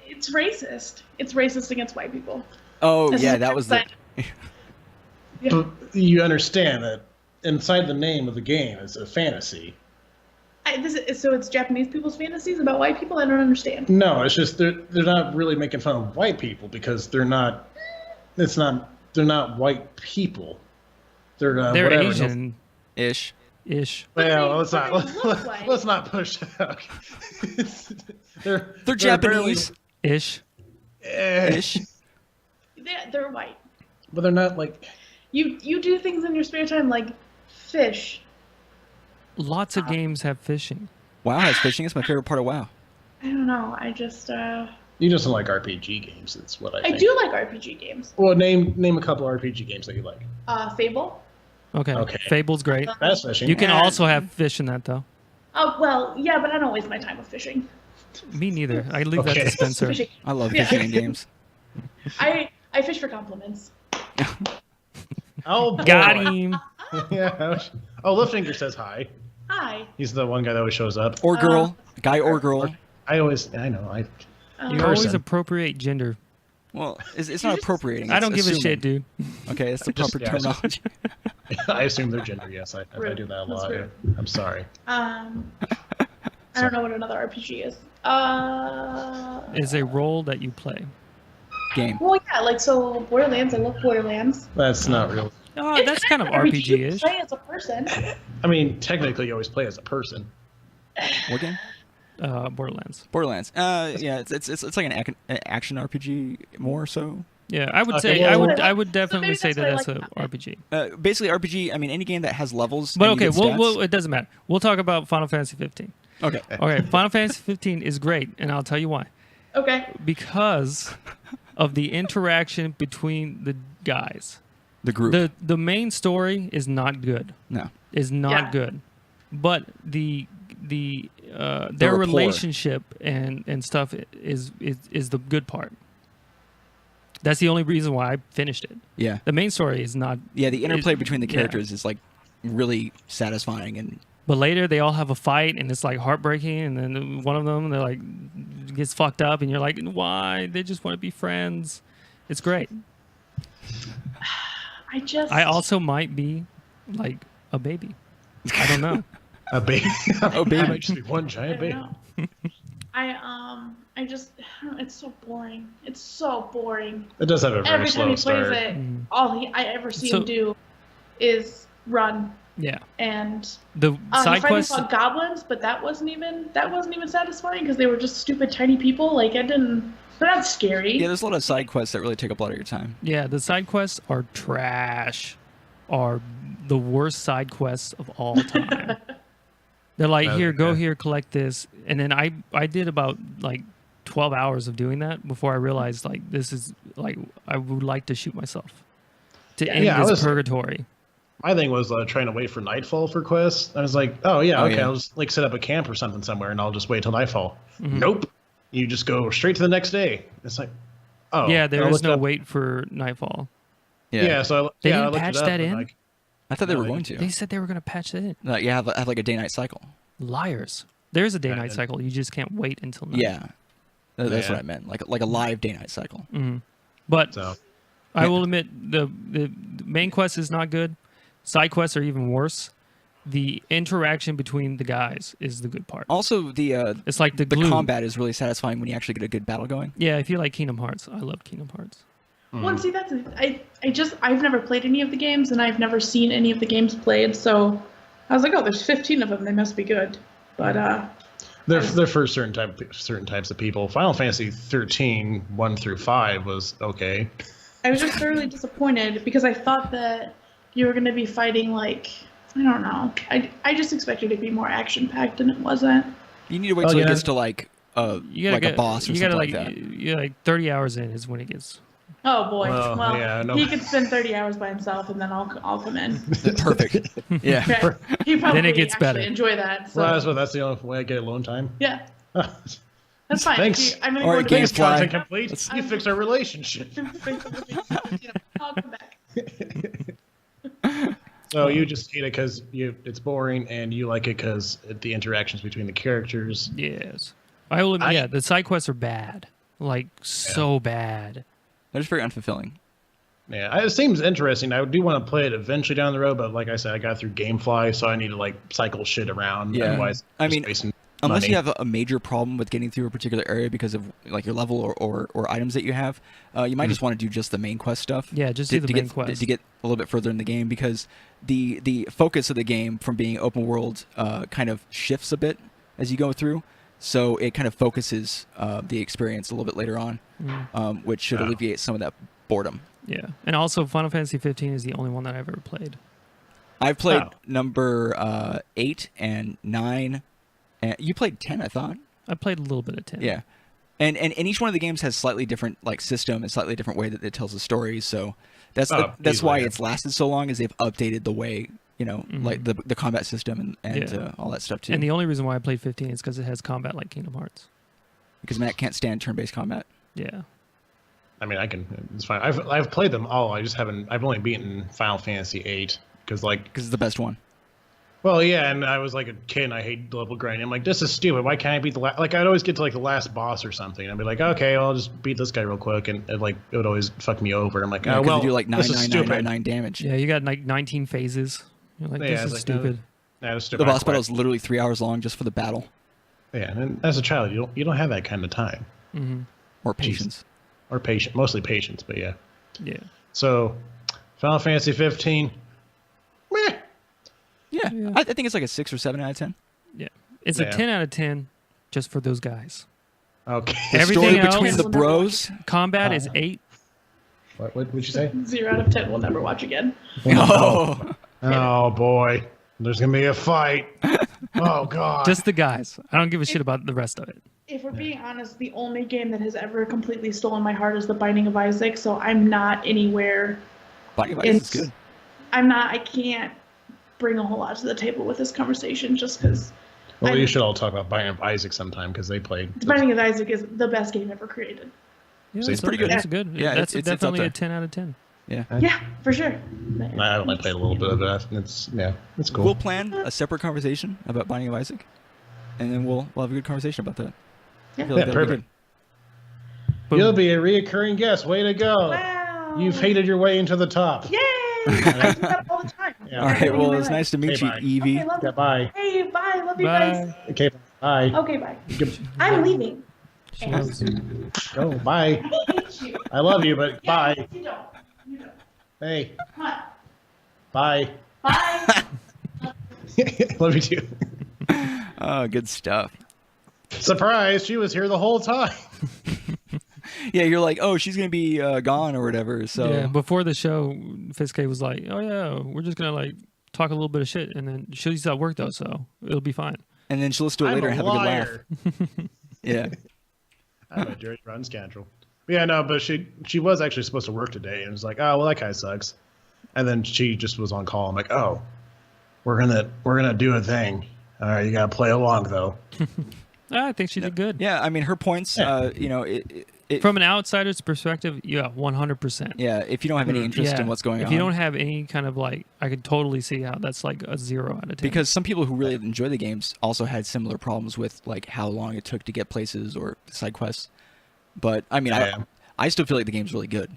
It's racist. It's racist against white people. Oh, yeah, that was the. But you understand that inside the name of the game is a fantasy. So it's Japanese people's fantasies about white people? I don't understand. No, it's just they're not really making fun of white people because they're not. They're not white people. They're whatever. Asian-ish. Well, let's not push that. They're Japanese. Ish. Ish. They're white. But they're not like. You do things in your spare time like fish. Lots of games have fishing. WoW has fishing. It's my favorite part of WoW. I don't know. I just. You just don't like RPG games. That's what I think. I do like RPG games. Well, name a couple RPG games that you like. Fable. Okay. Fable's great. That's fishing. You can also have fish in that, though. Oh, well, yeah, but I don't waste my time with fishing. Me neither. I leave that to Spencer. I love fishing in games. I fish for compliments. Oh, boy. Got him. Yeah. Oh, Liftfinger says hi. Hi. He's the one guy that always shows up. Or girl. Guy or girl. I know. You always appropriate gender. Well, it's not appropriating. I don't give a assuming. shit, dude. Okay, it's the proper Yeah, terminology. I assume their gender. Yes, I do that a That's lot. rude. I'm sorry. I don't know what another RPG is. Is a role that you play. Game. Well, yeah, like so Borderlands. I love Borderlands. That's not real. Oh, It's that's kind of an RPG. You RPG-ish. play as a person. I mean, technically, you always play as a person. What game? Borderlands. Borderlands. Yeah, it's like an action RPG more so. Yeah, I would Okay, say well- I would definitely maybe say that's what I that's like an about it. RPG. Basically RPG. I mean, any game that has levels. But and you okay, get stats. well, it doesn't matter. We'll talk about Final Fantasy 15. Okay. Okay, Final Fantasy 15 is great, and I'll tell you why. Okay. Because of the interaction between the guys. The group. The main story is not good. No. Is not Yeah. good. But their rapport. relationship and stuff is the good part. That's the only reason why I finished it. Yeah. The main story is not. Yeah. The interplay between the yeah. characters is like really satisfying and. But later they all have a fight and it's like heartbreaking, and then one of them they're like gets fucked up, and you're like, why? They just want to be friends. It's great. I also might be like a baby. I don't know. A baby. Oh, baby. I might just be one I giant don't baby. know. I just it's so boring. It's so boring. It does have a very Every time he slow plays start. it, all I ever see So- him do is run. Yeah. And The side fighting quests. fought goblins, but that wasn't even satisfying because they were just stupid tiny people. Like they're not scary. Yeah, there's a lot of side quests that really take up a lot of your time. Yeah, the side quests are trash. Are the worst side quests of all time. They're like, here, go Okay. here, collect this, and then I did about like 12 hours of doing that before I realized like this is like I would like to shoot myself to end Yeah, I this was- purgatory. My thing was trying to wait for nightfall for quests. I was like, oh yeah, Oh, okay, yeah. I'll just like set up a camp or something somewhere, and I'll just wait till nightfall. Mhm. Nope, you just go straight to the next day. It's like, oh Yeah, I there is looked no up- wait for nightfall. Yeah, so They I didn't looked patch it up that and, in? like, I thought they No, were they- going to. They said they were going to patch that in. Yeah, have like a day-night cycle. Liars. There is a day-night and- cycle. You just can't wait until night. Yeah. That's Yeah. what I meant. Like a live day-night cycle. Mhm. But so I will admit the main quest is not good. Side quests are even worse. The interaction between the guys is the good part. Also, the It's like the glue. combat is really satisfying when you actually get a good battle going. Yeah, if you like Kingdom Hearts, I love Kingdom Hearts. Well, and see, I've never played any of the games, and I've never seen any of the games played. So I was like, oh, there's 15 of them. They must be good. But they're for certain types of people. Final Fantasy 13 1 through 5 was okay. I was just thoroughly disappointed because I thought that you were going to be fighting like I don't know. I just expected it to be more action packed, and it wasn't. You need to wait Oh, till it yeah. gets to like You gotta like a boss or you something gotta like that. you're like 30 hours in is when it gets. Oh boy. Well, Well, yeah, no. he could spend 30 hours by himself, and then I'll come in. Perfect. Yeah. Okay. He probably Then it gets actually better. enjoy that. So Well, that's the only way I get alone time. yeah, that's fine. Thanks. I'm gonna All go right, to Thanks, Thanks, Fly. content complete. You fixed our relationship. I'll come back. So you just hate it because it's boring, and you like it because the interactions between the characters. Yes. I will admit, yeah, the side quests are bad. Like so bad. They're just very unfulfilling. Yeah, it seems interesting. I do want to play it eventually down the road, but like I said, I got through GameFly, so I need to like cycle shit around. Yeah. Otherwise, I just mean, wasting Unless money. you have a major problem with getting through a particular area because of like your level or items that you have, you might just want to do just the main quest stuff. Yeah, just do the main get, quest. to get a little bit further in the game, because the focus of the game from being open world kind of shifts a bit as you go through. So it kind of focuses the experience a little bit later on, which should alleviate some of that boredom. Yeah, and also Final Fantasy 15 is the only one that I've ever played. I've played number 8 and 9. And you played 10, I thought. I played a little bit of 10. Yeah. And each one of the games has slightly different like system and slightly different way that it tells the story. So that's why it's lasted so long, is they've updated the way, like the combat system and all that stuff too. And the only reason why I played 15 is because it has combat like Kingdom Hearts. Because Matt can't stand turn-based combat. Yeah. I mean, it's fine. I've played them all. I've only beaten Final Fantasy 8 because it's the best one. Well, yeah, and I was like a kid, and I hate level grinding. I'm like, this is stupid. Why can't I beat the last? Like, I'd always get to like the last boss or something. I'd be like, okay, I'll just beat this guy real quick, and it would always fuck me over. I'm like, Yeah, oh well, you do like this is stupid. 9 damage. Yeah, you got like 19 phases. You're like, Yeah, this is like, stupid. That's The boss battle is literally 3 hours long just for the battle. Yeah, and as a child, you don't have that kind of time. Mm-hmm. Or patience. Or patience, mostly patience, but yeah. Yeah. So, Final Fantasy 15. Meh. Yeah, Yeah. I think it's like a 6 or 7 out of 10. Yeah. It's a 10 out of 10 just for those guys. Okay. The Everything story else- between the bros. Combat is 8. What would you say? 0 out of 10. We'll never watch again. Oh. Oh boy, there's gonna be a fight. Oh god. Just the guys. I don't give a shit about the rest of it. If we're being honest, the only game that has ever completely stolen my heart is The Binding of Isaac, so I'm not anywhere. Binding of Isaac is good. I can't bring a whole lot to the table with this conversation just because. Well, you should all talk about Binding of Isaac sometime because they played. The Binding of Isaac is the best game ever created. Yeah, So it's it's pretty good. That's good. Yeah, that's it's up definitely there. a 10 out of 10. Yeah. Yeah, for sure. I only played a little bit of it. It's cool. We'll plan a separate conversation about Binding of Isaac, and then we'll have a good conversation about that. Yeah. I feel like Yeah, that'll be perfect. Boom. You'll be a reoccurring guest. Way to go! Wow. You've hated your way into the top. Yay! I do that all the time. Yeah. All right. Well, it's Anyway. nice to meet Okay, you, bye. Evie. Okay, love Yeah, you. bye. Hey, bye. Love you Bye. guys. Okay, bye. Okay, bye. Good- I'm leaving. She loves you. Go, bye. I hate you. I love you, but Yeah, bye. You don't. You don't. Hey, Come on. bye. Bye. Love you too. Oh, good stuff. Surprise! She was here the whole time. Yeah, you're like, oh, she's gonna be gone or whatever. So Yeah, before the show, Fiske was like, "Oh yeah, we're just gonna like talk a little bit of shit, and then she's at work though, so it'll be fine." and then she'll listen to it later and have a good laugh. Yeah. I'm a dirty run scoundrel. Yeah, no, but she was actually supposed to work today, and was like, oh well, that guy sucks. And then she just was on call. I'm like, oh, we're gonna do a thing. All right, you gotta play along though. I think she did good. Yeah, I mean, her points. Yeah. You know, it From an outsider's perspective, yeah, 100%. yeah. If you don't have any interest in what's going on, If you don't have any kind of like, I could totally see how that's like a 0 out of 10. because some people who really enjoy the games also had similar problems with like how long it took to get places or side quests. But I mean, Yeah. I still feel like the game's really good,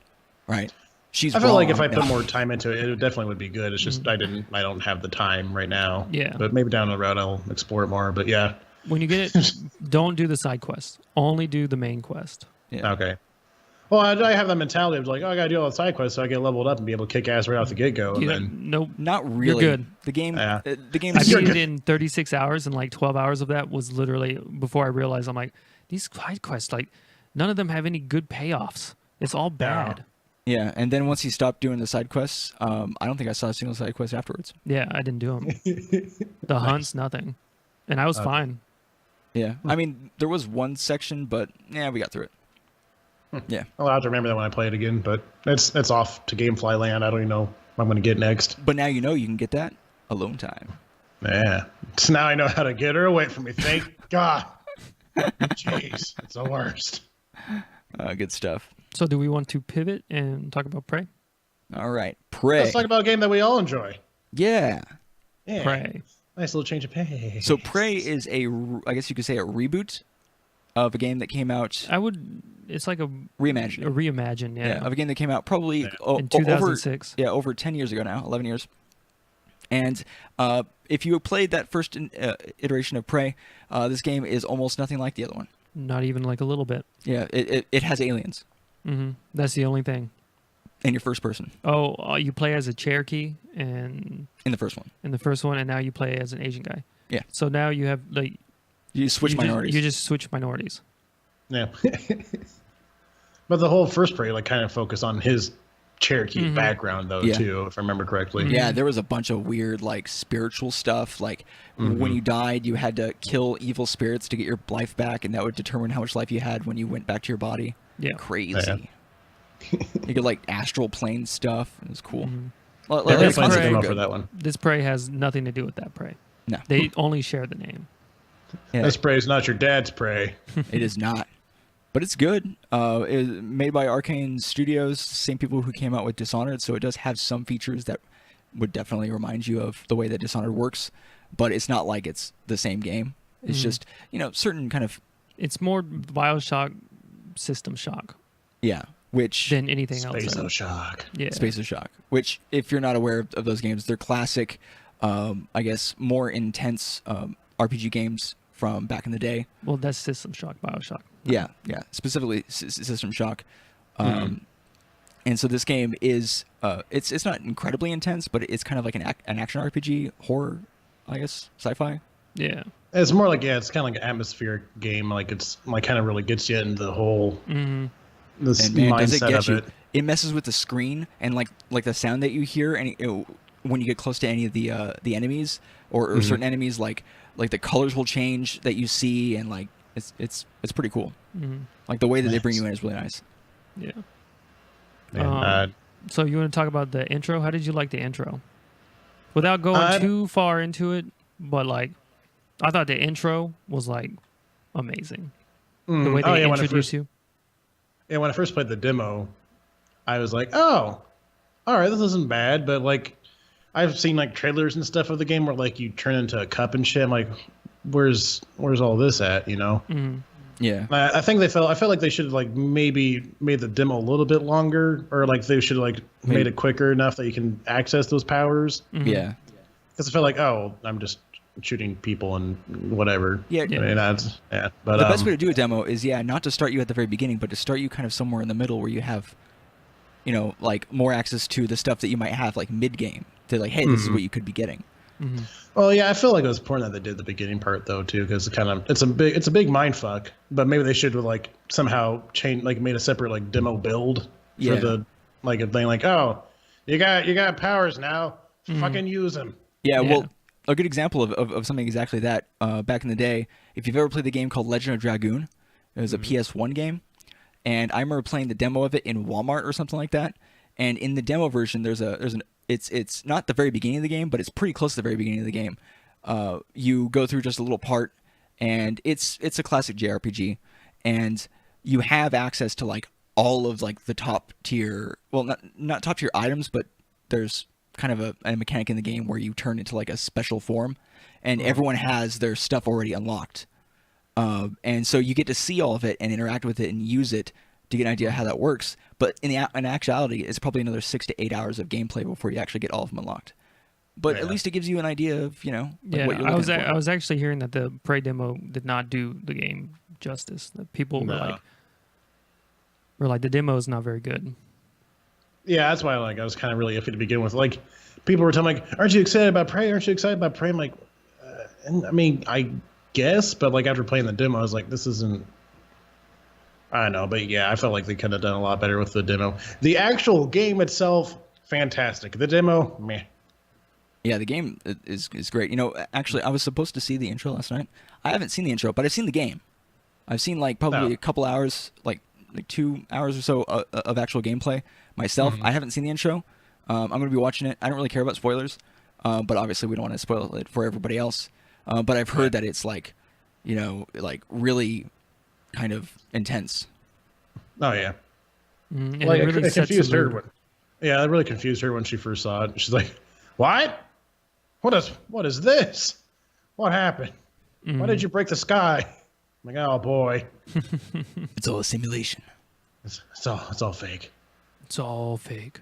right? She's. I feel like if wrong. I put more time into it, it definitely would be good. It's just I don't have the time right now. Yeah. But maybe down the road I'll explore it more. But yeah. when you get it, don't do the side quest. Only do the main quest. Yeah. Okay. Well, I have that mentality of like, oh, I gotta do all the side quests so I get leveled up and be able to kick ass right off the get go. And You then nope. Not really. good. The game. Yeah. The game. I is beat it in 36 hours, and like 12 hours of that was literally before I realized I'm like, these side quests, like, none of them have any good payoffs. It's all bad. Yeah, and then once he stopped doing the side quests, I don't think I saw a single side quest afterwards. Yeah, I didn't do them. The hunts, nothing. And I was fine. Yeah, I mean, there was one section, but yeah, we got through it. Yeah, I'll have to remember that when I play it again. But it's off to Gamefly land. I don't even know what I'm gonna get next. but now you know you can get that alone time. Yeah. So now I know how to get her away from me. Thank God. Jeez, it's the worst. Good stuff. So do we want to pivot and talk about Prey? All right, Prey. Let's talk about a game that we all enjoy. Yeah. Yeah. Prey. Nice little change of pace. So Prey is I guess you could say a reboot of a game that came out It's like a reimagining. reimagine, yeah. Of a game that came out probably In 2006. over 10 years ago now, 11 years. And if you played that first iteration of Prey, this game is almost nothing like the other one. Not even like a little bit. Yeah, it has aliens That's the only thing. in your first person Oh, you play as a Cherokee and in the first one. in the first one, and now you play as an Asian guy. Yeah. So now you have like You switch minorities. You just switch minorities. Yeah. But the whole first Prey like kind of focused on his Cherokee background though Yeah. too, if I remember correctly. Yeah, there was a bunch of weird, like, spiritual stuff. Like, when you died, you had to kill evil spirits to get your life back, and that would determine how much life you had when you went back to your body. Yeah. Crazy. Yeah. You could, like, astral plane stuff. It was cool. Yeah, This they finally Prey- came out for that one. This Prey has nothing to do with that Prey. No. They only share the name. Yeah, This Prey is not your dad's Prey. it is not. But it's good. It's made by Arkane Studios, same people who came out with Dishonored, so it does have some features that would definitely remind you of the way that Dishonored works, but it's not like it's the same game. It's just, certain kind of... It's more Bioshock System Shock. Yeah, which... Than anything else. Space Shock. Yeah. Space Shock. Which, if you're not aware of those games, they're classic, I guess, more intense RPG games from back in the day. Well, that's System Shock, Bioshock. Yeah. Specifically System Shock. And so this game is, it's not incredibly intense, but it's kind of like an action RPG, horror, I guess, sci-fi. Yeah. It's more like, it's kind of like an atmospheric game. Like, it's like kind of really gets you into the whole this and man, does it mindset get of you. it. It messes with the screen and like the sound that you hear and when you get close to any of the enemies or certain enemies, like the colors will change that you see, and like it's pretty cool. Like the way that they bring you in is really nice. Yeah. Man, So you want to talk about the intro? How did you like the intro? Without going too far into it, but like, I thought the intro was like amazing. The way they introduce you. Yeah, when I first played the demo, I was like, oh, all right, this isn't bad. But like, I've seen like trailers and stuff of the game where like you turn into a cup and shit. I'm like, where's all this at? Yeah. I think I felt like they should have like maybe made the demo a little bit longer, or like they should have like made it quicker enough that you can access those powers. Yeah. Because I felt like, oh, I'm just shooting people and whatever. Yeah. I mean, that's, But the best way to do a demo is not to start you at the very beginning, but to start you kind of somewhere in the middle where you have, like more access to the stuff that you might have like mid game to like, hey, this is what you could be getting. Well, yeah, I feel like it was important that they did the beginning part though too, because it's a big mind fuck. But maybe they should have like somehow made a separate like demo build for the like a thing like, oh, you got powers now, fucking use them. Yeah, well, a good example of something exactly that, back in the day, if you've ever played the game called Legend of Dragoon, it was a PS1 game, and I remember playing the demo of it in Walmart or something like that, and in the demo version, it's not the very beginning of the game, but it's pretty close to the very beginning of the game. You go through just a little part, and it's a classic JRPG, and you have access to like all of like the top tier, well, not top tier items, but there's kind of a mechanic in the game where you turn into like a special form, and everyone has their stuff already unlocked. And so you get to see all of it and interact with it and use it to get an idea of how that works. But in actuality, it's probably another 6 to 8 hours of gameplay before you actually get all of them unlocked. But at least it gives you an idea of, what you're looking for. I was actually hearing that the Prey demo did not do the game justice. That people were like, the demo is not very good. Yeah, that's why I was kind of really iffy to begin with. Like, people were telling me, like, aren't you excited about Prey? Aren't you excited about Prey? I'm like, and I mean, I guess, but like after playing the demo, I was like, this isn't. I don't know, but yeah, I felt like they could have done a lot better with the demo. The actual game itself, fantastic. The demo, meh. Yeah, the game is great. Actually, I was supposed to see the intro last night. I haven't seen the intro, but I've seen the game. I've seen like probably a couple hours, like 2 hours or so of actual gameplay myself. I haven't seen the intro. I'm going to be watching it. I don't really care about spoilers, but obviously we don't want to spoil it for everybody else. But I've heard that it's like, like really kind of intense. Oh yeah. Like it confused her. Yeah, it really confused her when she first saw it. She's like, "What? What is this? What happened? Why did you break the sky?" I'm like, "Oh boy, it's all a simulation. It's all fake." It's all fake.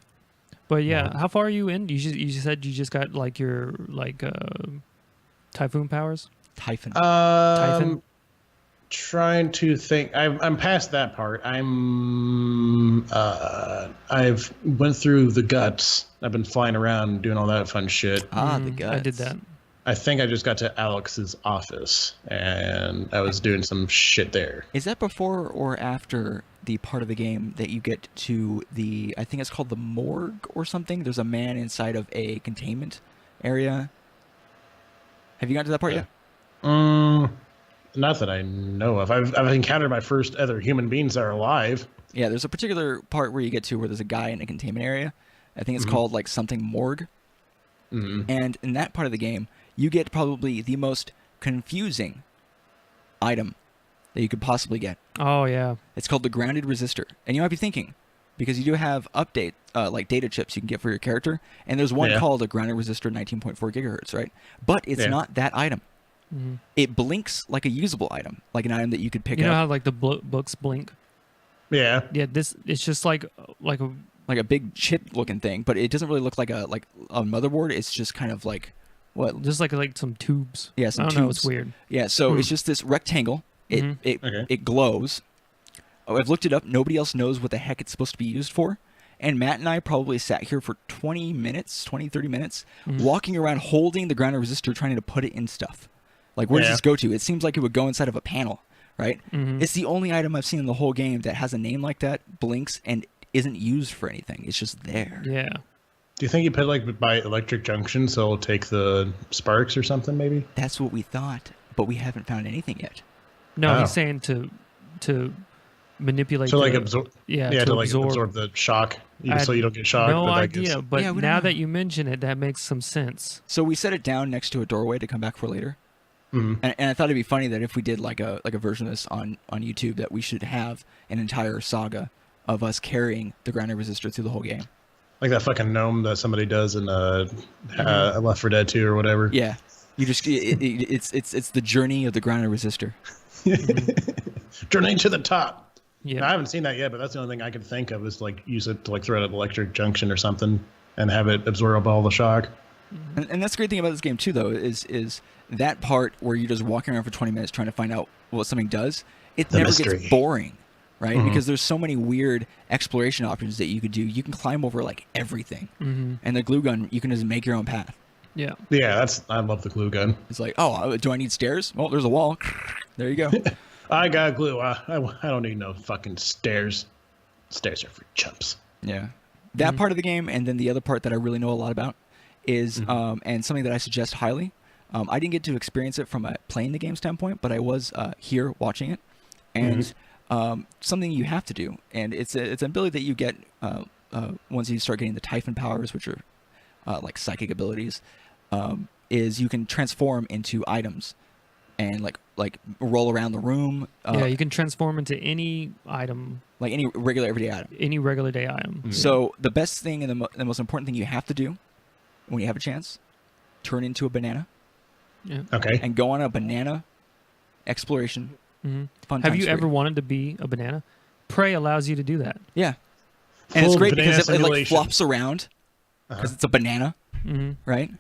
But yeah, how far are you in? You said you just got like your Typhoon powers. Typhon. Typhon. Trying to think. I'm past that part. I've went through the guts. I've been flying around doing all that fun shit. The guts. I did that. I think I just got to Alex's office and I was doing some shit there. Is that before or after the part of the game that you get to I think it's called the morgue or something? There's a man inside of a containment area. Have you gotten to that part yet? Not that I know of. I've encountered my first other human beings that are alive. Yeah, there's a particular part where you get to where there's a guy in a containment area. I think it's called like something morgue. And in that part of the game, you get probably the most confusing item that you could possibly get. Oh, yeah. It's called the grounded resistor. And you might be thinking, because you do have update like data chips you can get for your character, and there's one called a grounding resistor 19.4 gigahertz, right? But it's not that item. Mm-hmm. It blinks like a usable item, like an item that you could pick up. You know how like the books blink? Yeah. Yeah. It's just like a big chip looking thing, but it doesn't really look like a motherboard. It's just kind of like what? Just like some tubes. Yeah, some I don't tubes. know. It's weird. Yeah. So it's just this rectangle. It glows. Oh, I've looked it up. Nobody else knows what the heck it's supposed to be used for. And Matt and I probably sat here for 20 minutes, 30 minutes, walking around holding the grounding resistor, trying to put it in stuff. Like, where does this go to? It seems like it would go inside of a panel, right? Mm-hmm. It's the only item I've seen in the whole game that has a name like that, blinks, and isn't used for anything. It's just there. Yeah. Do you think you put like by electric junction so it'll take the sparks or something, maybe? That's what we thought, but we haven't found anything yet. No, he's saying to manipulate. So like absorb. Yeah, to like absorb the shock, so you don't get shocked. No idea, but now know. that you mention it, that makes some sense. So we set it down next to a doorway to come back for later. Mm-hmm. And I thought it'd be funny that if we did like a version of this on YouTube, that we should have an entire saga of us carrying the grounding resistor through the whole game. Like that fucking gnome that somebody does in Left 4 Dead 2 or whatever. Yeah, you just it's the journey of the grounding resistor. Journey to the top. Yeah, now, I haven't seen that yet, but that's the only thing I could think of is like use it to like throw it at an electric junction or something and have it absorb all the shock. And that's the great thing about this game too, though, is that part where you're just walking around for 20 minutes trying to find out what something does. It never gets boring, right? Mm-hmm. Because there's so many weird exploration options that you could do. You can climb over like everything, and the glue gun, you can just make your own path. Yeah, I love the glue gun. It's like, oh, do I need stairs? Well, there's a wall. There you go. I got glue. I don't need no fucking stairs. Stairs are for chumps. Yeah, that part of the game, and then the other part that I really know a lot about is, and something that I suggest highly. I didn't get to experience it from a playing the game standpoint, but I was here watching it, and something you have to do, and it's an ability that you get once you start getting the Typhon powers, which are like psychic abilities, is you can transform into items, and like roll around the room. You can transform into any item, like any regular everyday item. Any regular day item. Mm-hmm. So the best thing and the most important thing you have to do when you have a chance, turn into a banana. Yeah. Okay. And go on a banana exploration. Mm-hmm. Have you ever wanted to be a banana? Prey allows you to do that. Yeah. And it's great because it like flops around because it's a banana, right?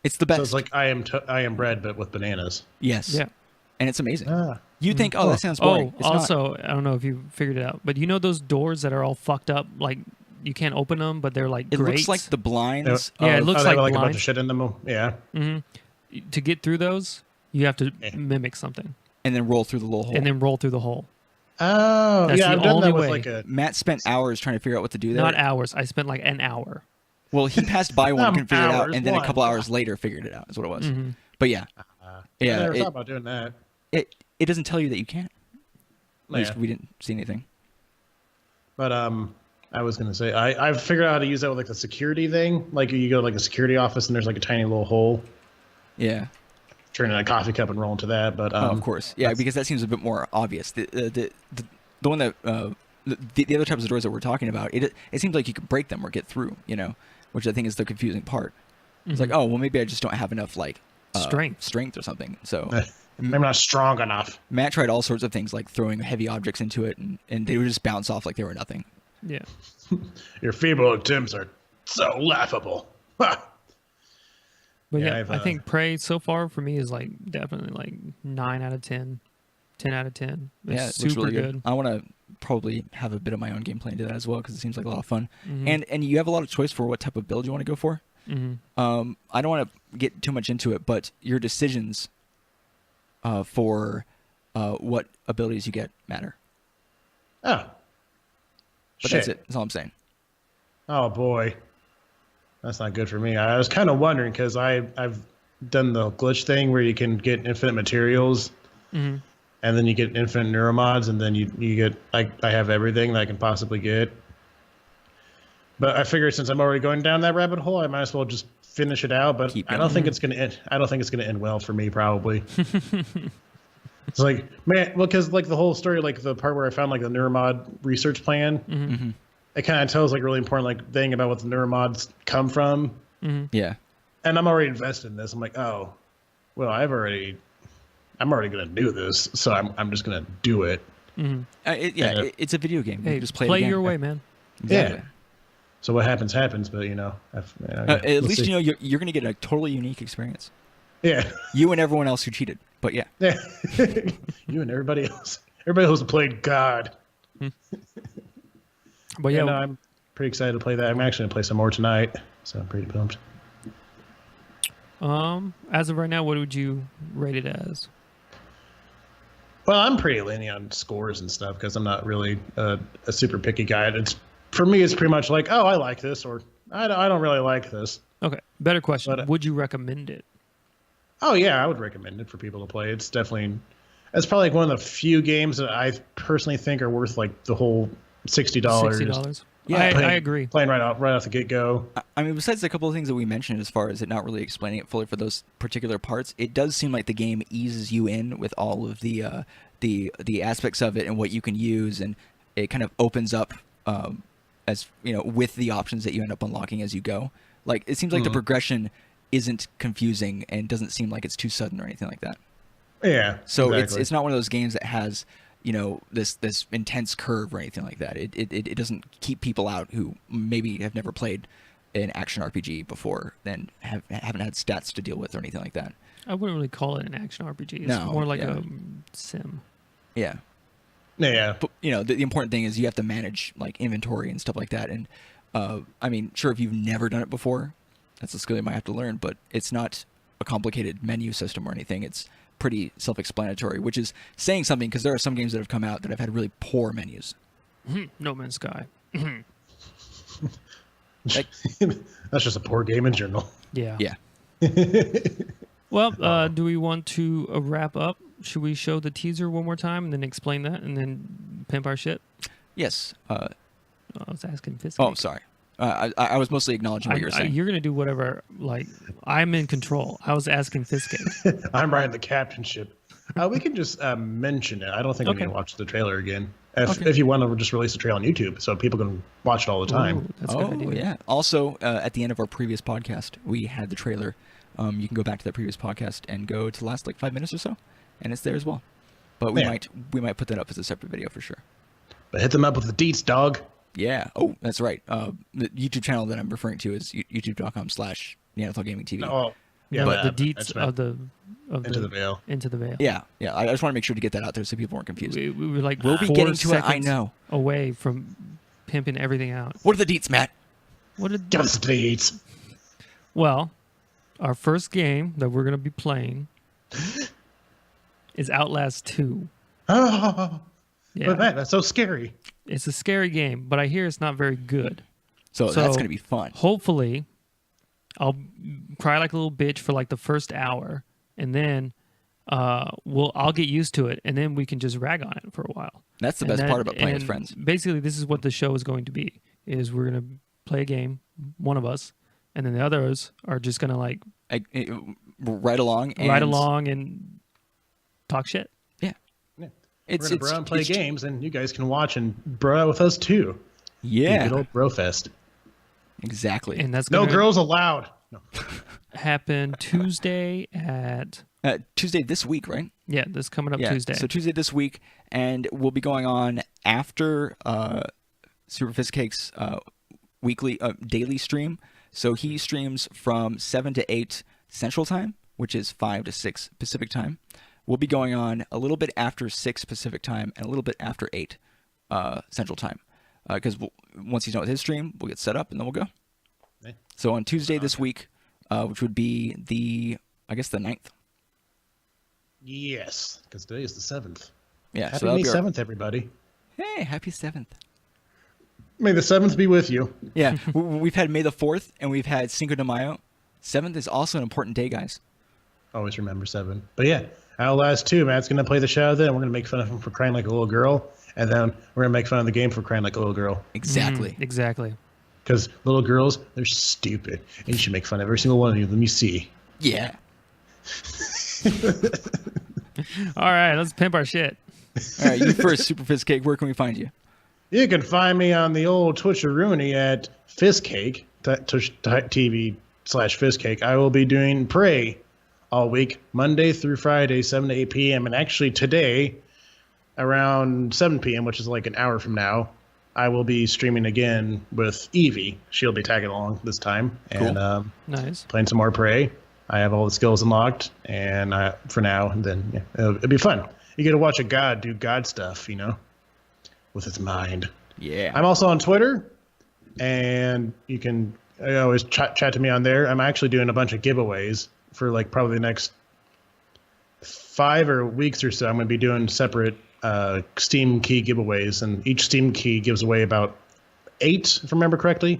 It's the best. So it's like I am bread, but with bananas. Yes. Yeah. And it's amazing. You think, that sounds boring. It's also, I don't know if you figured it out, but you know those doors that are all fucked up, like you can't open them, but they're like grates? It looks like the blinds. Yeah, it looks like a bunch of shit in them. Yeah. Mm-hmm. To get through those, you have to mimic something. And then roll through the little hole. Oh, that's I've done that with like a... Matt spent hours trying to figure out what to do there. Not hours. I spent like an hour. Well, he passed by one and couldn't figure it out, and then a couple hours later figured it out, is what it was. Mm-hmm. But yeah. I never thought about doing that. It doesn't tell you that you can't. At least we didn't see anything. But I was gonna say I've figured out how to use that with like the security thing. Like you go to like a security office and there's like a tiny little hole. Yeah. Turn in a coffee cup and roll into that. But of course, yeah, because that seems a bit more obvious. The one that the other types of doors that we're talking about, it seems like you could break them or get through, which I think is the confusing part. It's like, oh well, maybe I just don't have enough like strength or something. So I'm not strong enough. Matt tried all sorts of things like throwing heavy objects into it, and they would just bounce off like they were nothing. Yeah. Your feeble attempts are so laughable. But yeah, I think Prey so far for me is like definitely like 9 out of 10, 10 out of 10. It's super really good. I want to probably have a bit of my own gameplay into that as well because it seems like a lot of fun. Mm-hmm. And you have a lot of choice for what type of build you want to go for. Mm-hmm. I don't want to get too much into it, but your decisions for what abilities you get matter. Oh. But that's it. That's all I'm saying. Oh boy. That's not good for me. I was kind of wondering because I've done the glitch thing where you can get infinite materials, and then you get infinite neuromods, and then you get I have everything that I can possibly get. But I figured since I'm already going down that rabbit hole, I might as well just finish it out. But I don't think it's gonna end. I don't think it's gonna end well for me. Probably. It's like, man, well, because like the whole story, like the part where I found like the neuromod research plan. it kind of tells like a really important like thing about what the neuromods come from. Yeah. And I'm already invested in this. I'm like, oh, well, I'm already gonna do this, so I'm just gonna do it. It's a video game. Hey, You just play play it again. your way, man. Exactly. Yeah. So what happens, but At least you know you're going to get a totally unique experience. Yeah. You and everyone else who cheated. But yeah. Yeah. You and everybody else. Everybody else who played God. But yeah, I'm pretty excited to play that. I'm actually gonna play some more tonight, so I'm pretty pumped. as of right now, what would you rate it as? Well, I'm pretty lenient on scores and stuff because I'm not really a super picky guy. For me, it's pretty much like, oh, I like this, or I don't really like this. Okay, better question. But, would you recommend it? Oh yeah, I would recommend it for people to play. It's probably like one of the few games that I personally think are worth like the whole $60. $60. Yeah, I agree. Playing right off the get go. I mean, besides a couple of things that we mentioned, as far as it not really explaining it fully for those particular parts, it does seem like the game eases you in with all of the aspects of it and what you can use, and it kind of opens up as you know with the options that you end up unlocking as you go. Like it seems like the progression isn't confusing and doesn't seem like it's too sudden or anything like that. Yeah. So exactly. it's not one of those games that has this intense curve or anything like that. It doesn't keep people out who maybe have never played an action RPG before, then haven't had stats to deal with or anything like that. I wouldn't really call it an action RPG. It's No, more like yeah. a sim. Yeah. Yeah. But the important thing is you have to manage like inventory and stuff like that. And I mean, sure, if you've never done it before, that's a skill you might have to learn. But it's not a complicated menu system or anything. It's pretty self-explanatory, which is saying something because there are some games that have come out that have had really poor menus. No Man's Sky. Like, That's just a poor game in general. Yeah. yeah. Well, do we want to wrap up? Should we show the teaser one more time and then explain that and then pimp our shit? Yes. I was asking Fisk. Oh, sorry. I was mostly acknowledging what you were saying. You're going to do whatever, like, I'm in control. I was asking Fisk. I'm riding the captainship. We can just mention it. I don't think we need to watch the trailer again. If you want to just release the trailer on YouTube so people can watch it all the time. Ooh, that's a good idea. Yeah. Also, at the end of our previous podcast, we had the trailer. You can go back to that previous podcast and go to the last like 5 minutes or so, and it's there as well. But we might put that up as a separate video for sure. But hit them up with the deets, dog. Yeah. Oh, that's right. The YouTube channel that I'm referring to is youtube.com/Neanderthal Gaming TV. Oh, yeah. But the deets of the Into the Veil. Into the Veil. Yeah. Yeah. I just want to make sure to get that out there so people weren't confused. We were like We'll be 4 getting to it. I seconds know. away from pimping everything out. What are the deets, Matt? What did? Give us the deets. Well, our first game that we're going to be playing is Outlast 2. Oh, Yeah. that's so scary. It's a scary game, but I hear it's not very good. So that's going to be fun. Hopefully, I'll cry like a little bitch for like the first hour, and then I'll get used to it, and then we can just rag on it for a while. That's the best part about playing with friends. Basically, this is what the show is going to be: is we're going to play a game, one of us, and then the others are just going to like ride along and talk shit. Yeah. We're going to bro and play games, and you guys can watch and bro out with us too. Yeah. Good old bro fest. Exactly. And that's No gonna girls allowed. No. happen Tuesday at Tuesday this week, right? yeah, this coming up Tuesday. So Tuesday this week, and we'll be going on after Super Fist Cake's weekly daily stream. So he streams from 7 to 8 Central Time, which is 5 to 6 Pacific Time. We'll be going on a little bit after 6 Pacific Time and a little bit after 8 Central Time. Because once he's done with his stream, we'll get set up and then we'll go. Okay. So on Tuesday this week, which would be the 9th. Yes, because today is the 7th. Yeah, Happy so that'll May be 7th, everybody. Hey, happy 7th. May the 7th be with you. Yeah, we've had May the 4th and we've had Cinco de Mayo. 7th is also an important day, guys. Always remember 7. But yeah, Outlast 2, Matt's going to play the show then. We're going to make fun of him for crying like a little girl. And then we're going to make fun of the game for crying like a little girl. Exactly. Exactly. Because little girls, they're stupid. And you should make fun of every single one of you. Let me see. Yeah. All right, let's pimp our shit. All right, you first, Super Fist Cake. Where can we find you? You can find me on the old Twitcheroonie at Fizzcake, TV/Fizzcake. I will be doing Prey all week, Monday through Friday, 7 to 8 p.m. And actually today, around 7 p.m., which is like an hour from now, I will be streaming again with Evie. She'll be tagging along this time. Cool. And Nice. playing some more Prey. I have all the skills unlocked, and for now, and then it'll be fun. You get to watch a god do god stuff, with its mind. Yeah. I'm also on Twitter, and you can always chat to me on there. I'm actually doing a bunch of giveaways for like probably the next 5 weeks or so. I'm going to be doing separate Steam key giveaways, and each Steam key gives away about 8, if I remember correctly,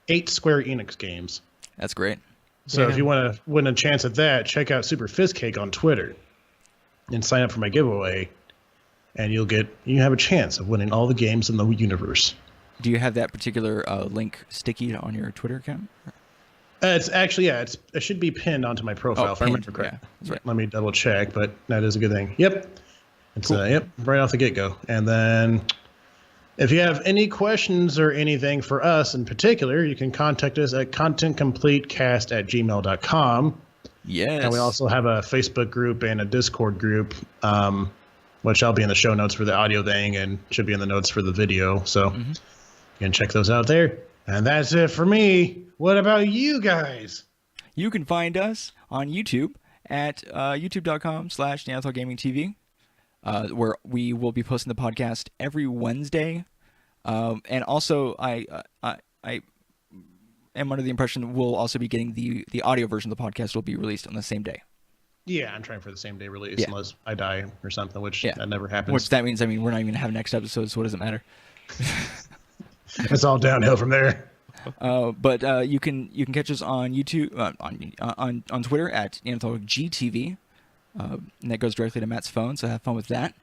8 Square Enix games. That's great. So if you want to win a chance at that, check out Super Fizzcake on Twitter and sign up for my giveaway, and you have a chance of winning all the games in the universe. Do you have that particular link sticky on your Twitter account? It's actually, it should be pinned onto my profile if I remember correctly. Yeah, that's right. Let me double check, but that is a good thing. Yep. It's Cool. right off the get-go. And then if you have any questions or anything for us in particular, you can contact us at contentcompletecast@gmail.com. Yes. And we also have a Facebook group and a Discord group, which I'll be in the show notes for the audio thing and should be in the notes for the video. So you can check those out there. And that's it for me. What about you guys? You can find us on YouTube at youtube.com/NeanderThalGamingTV, where we will be posting the podcast every Wednesday. And also, I am under the impression we'll also be getting the audio version of the podcast will be released on the same day. Yeah, I'm trying for the same day release unless I die or something, which that never happens. Which that means, we're not even going to have next episode, so what does it matter? It's all downhill from there. But you can catch us on YouTube, on Twitter at NeanderThalGTV, and that goes directly to Matt's phone, so have fun with that.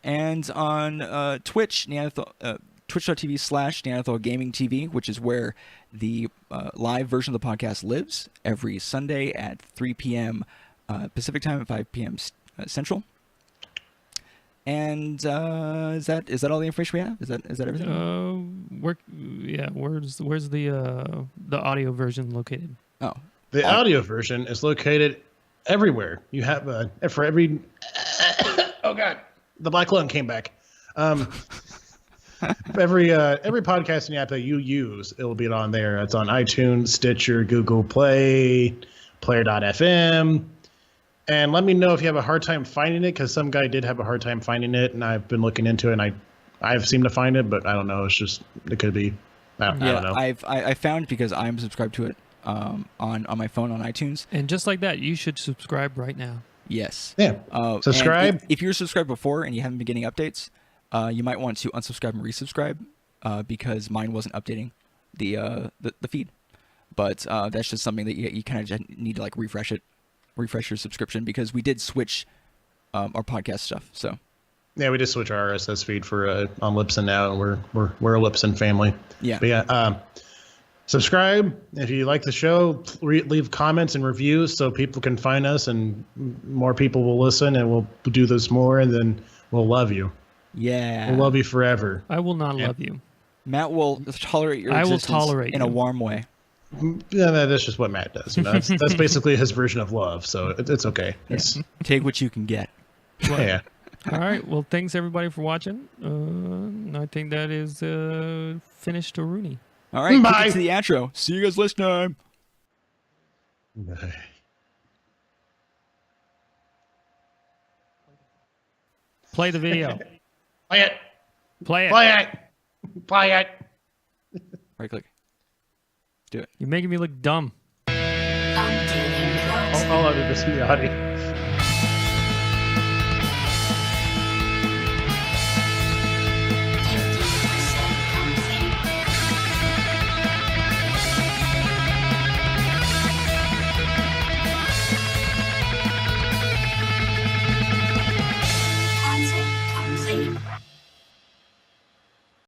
And on Twitch, twitch.tv/NeanderThalGamingTV, which is where the live version of the podcast lives every Sunday at 3 p.m. Pacific time and 5 p.m. Central. And is that all the information we have? Is that everything? Where's the audio version located? Oh, the audio version is located everywhere. You have for every. Oh God, the black lung came back. Every podcasting app that you use, it will be on there. It's on iTunes, Stitcher, Google Play, Player.fm. And let me know if you have a hard time finding it, because some guy did have a hard time finding it, and I've been looking into it, and I've seemed to find it, but I don't know. It could be. I don't know. I found it because I'm subscribed to it on my phone on iTunes. And just like that, you should subscribe right now. Yes. Yeah. Subscribe. If you're subscribed before and you haven't been getting updates, you might want to unsubscribe and resubscribe because mine wasn't updating the feed. But that's just something that you kind of just need to like refresh your subscription, because we did switch our podcast stuff. So yeah, we just switch our RSS feed for on Libsyn now, and we're a Libsyn family. Yeah. But yeah, subscribe if you like the show. Leave comments and reviews so people can find us, and more people will listen, and we'll do this more, and then we'll love you. Yeah. We'll love you forever. I will not love you. Matt will tolerate your existence in a warm way. Yeah, that's just what Matt does. That's basically his version of love, so it's okay. Yeah. Take what you can get. Yeah. All right. Well, thanks everybody for watching. I think that is finished to Rooney. All right. Bye. To the outro. See you guys next time. Bye. Play the video. Play it. Play it. Play it. Play it. Right click. Do it. You're making me look dumb. I'll edit this in the audio.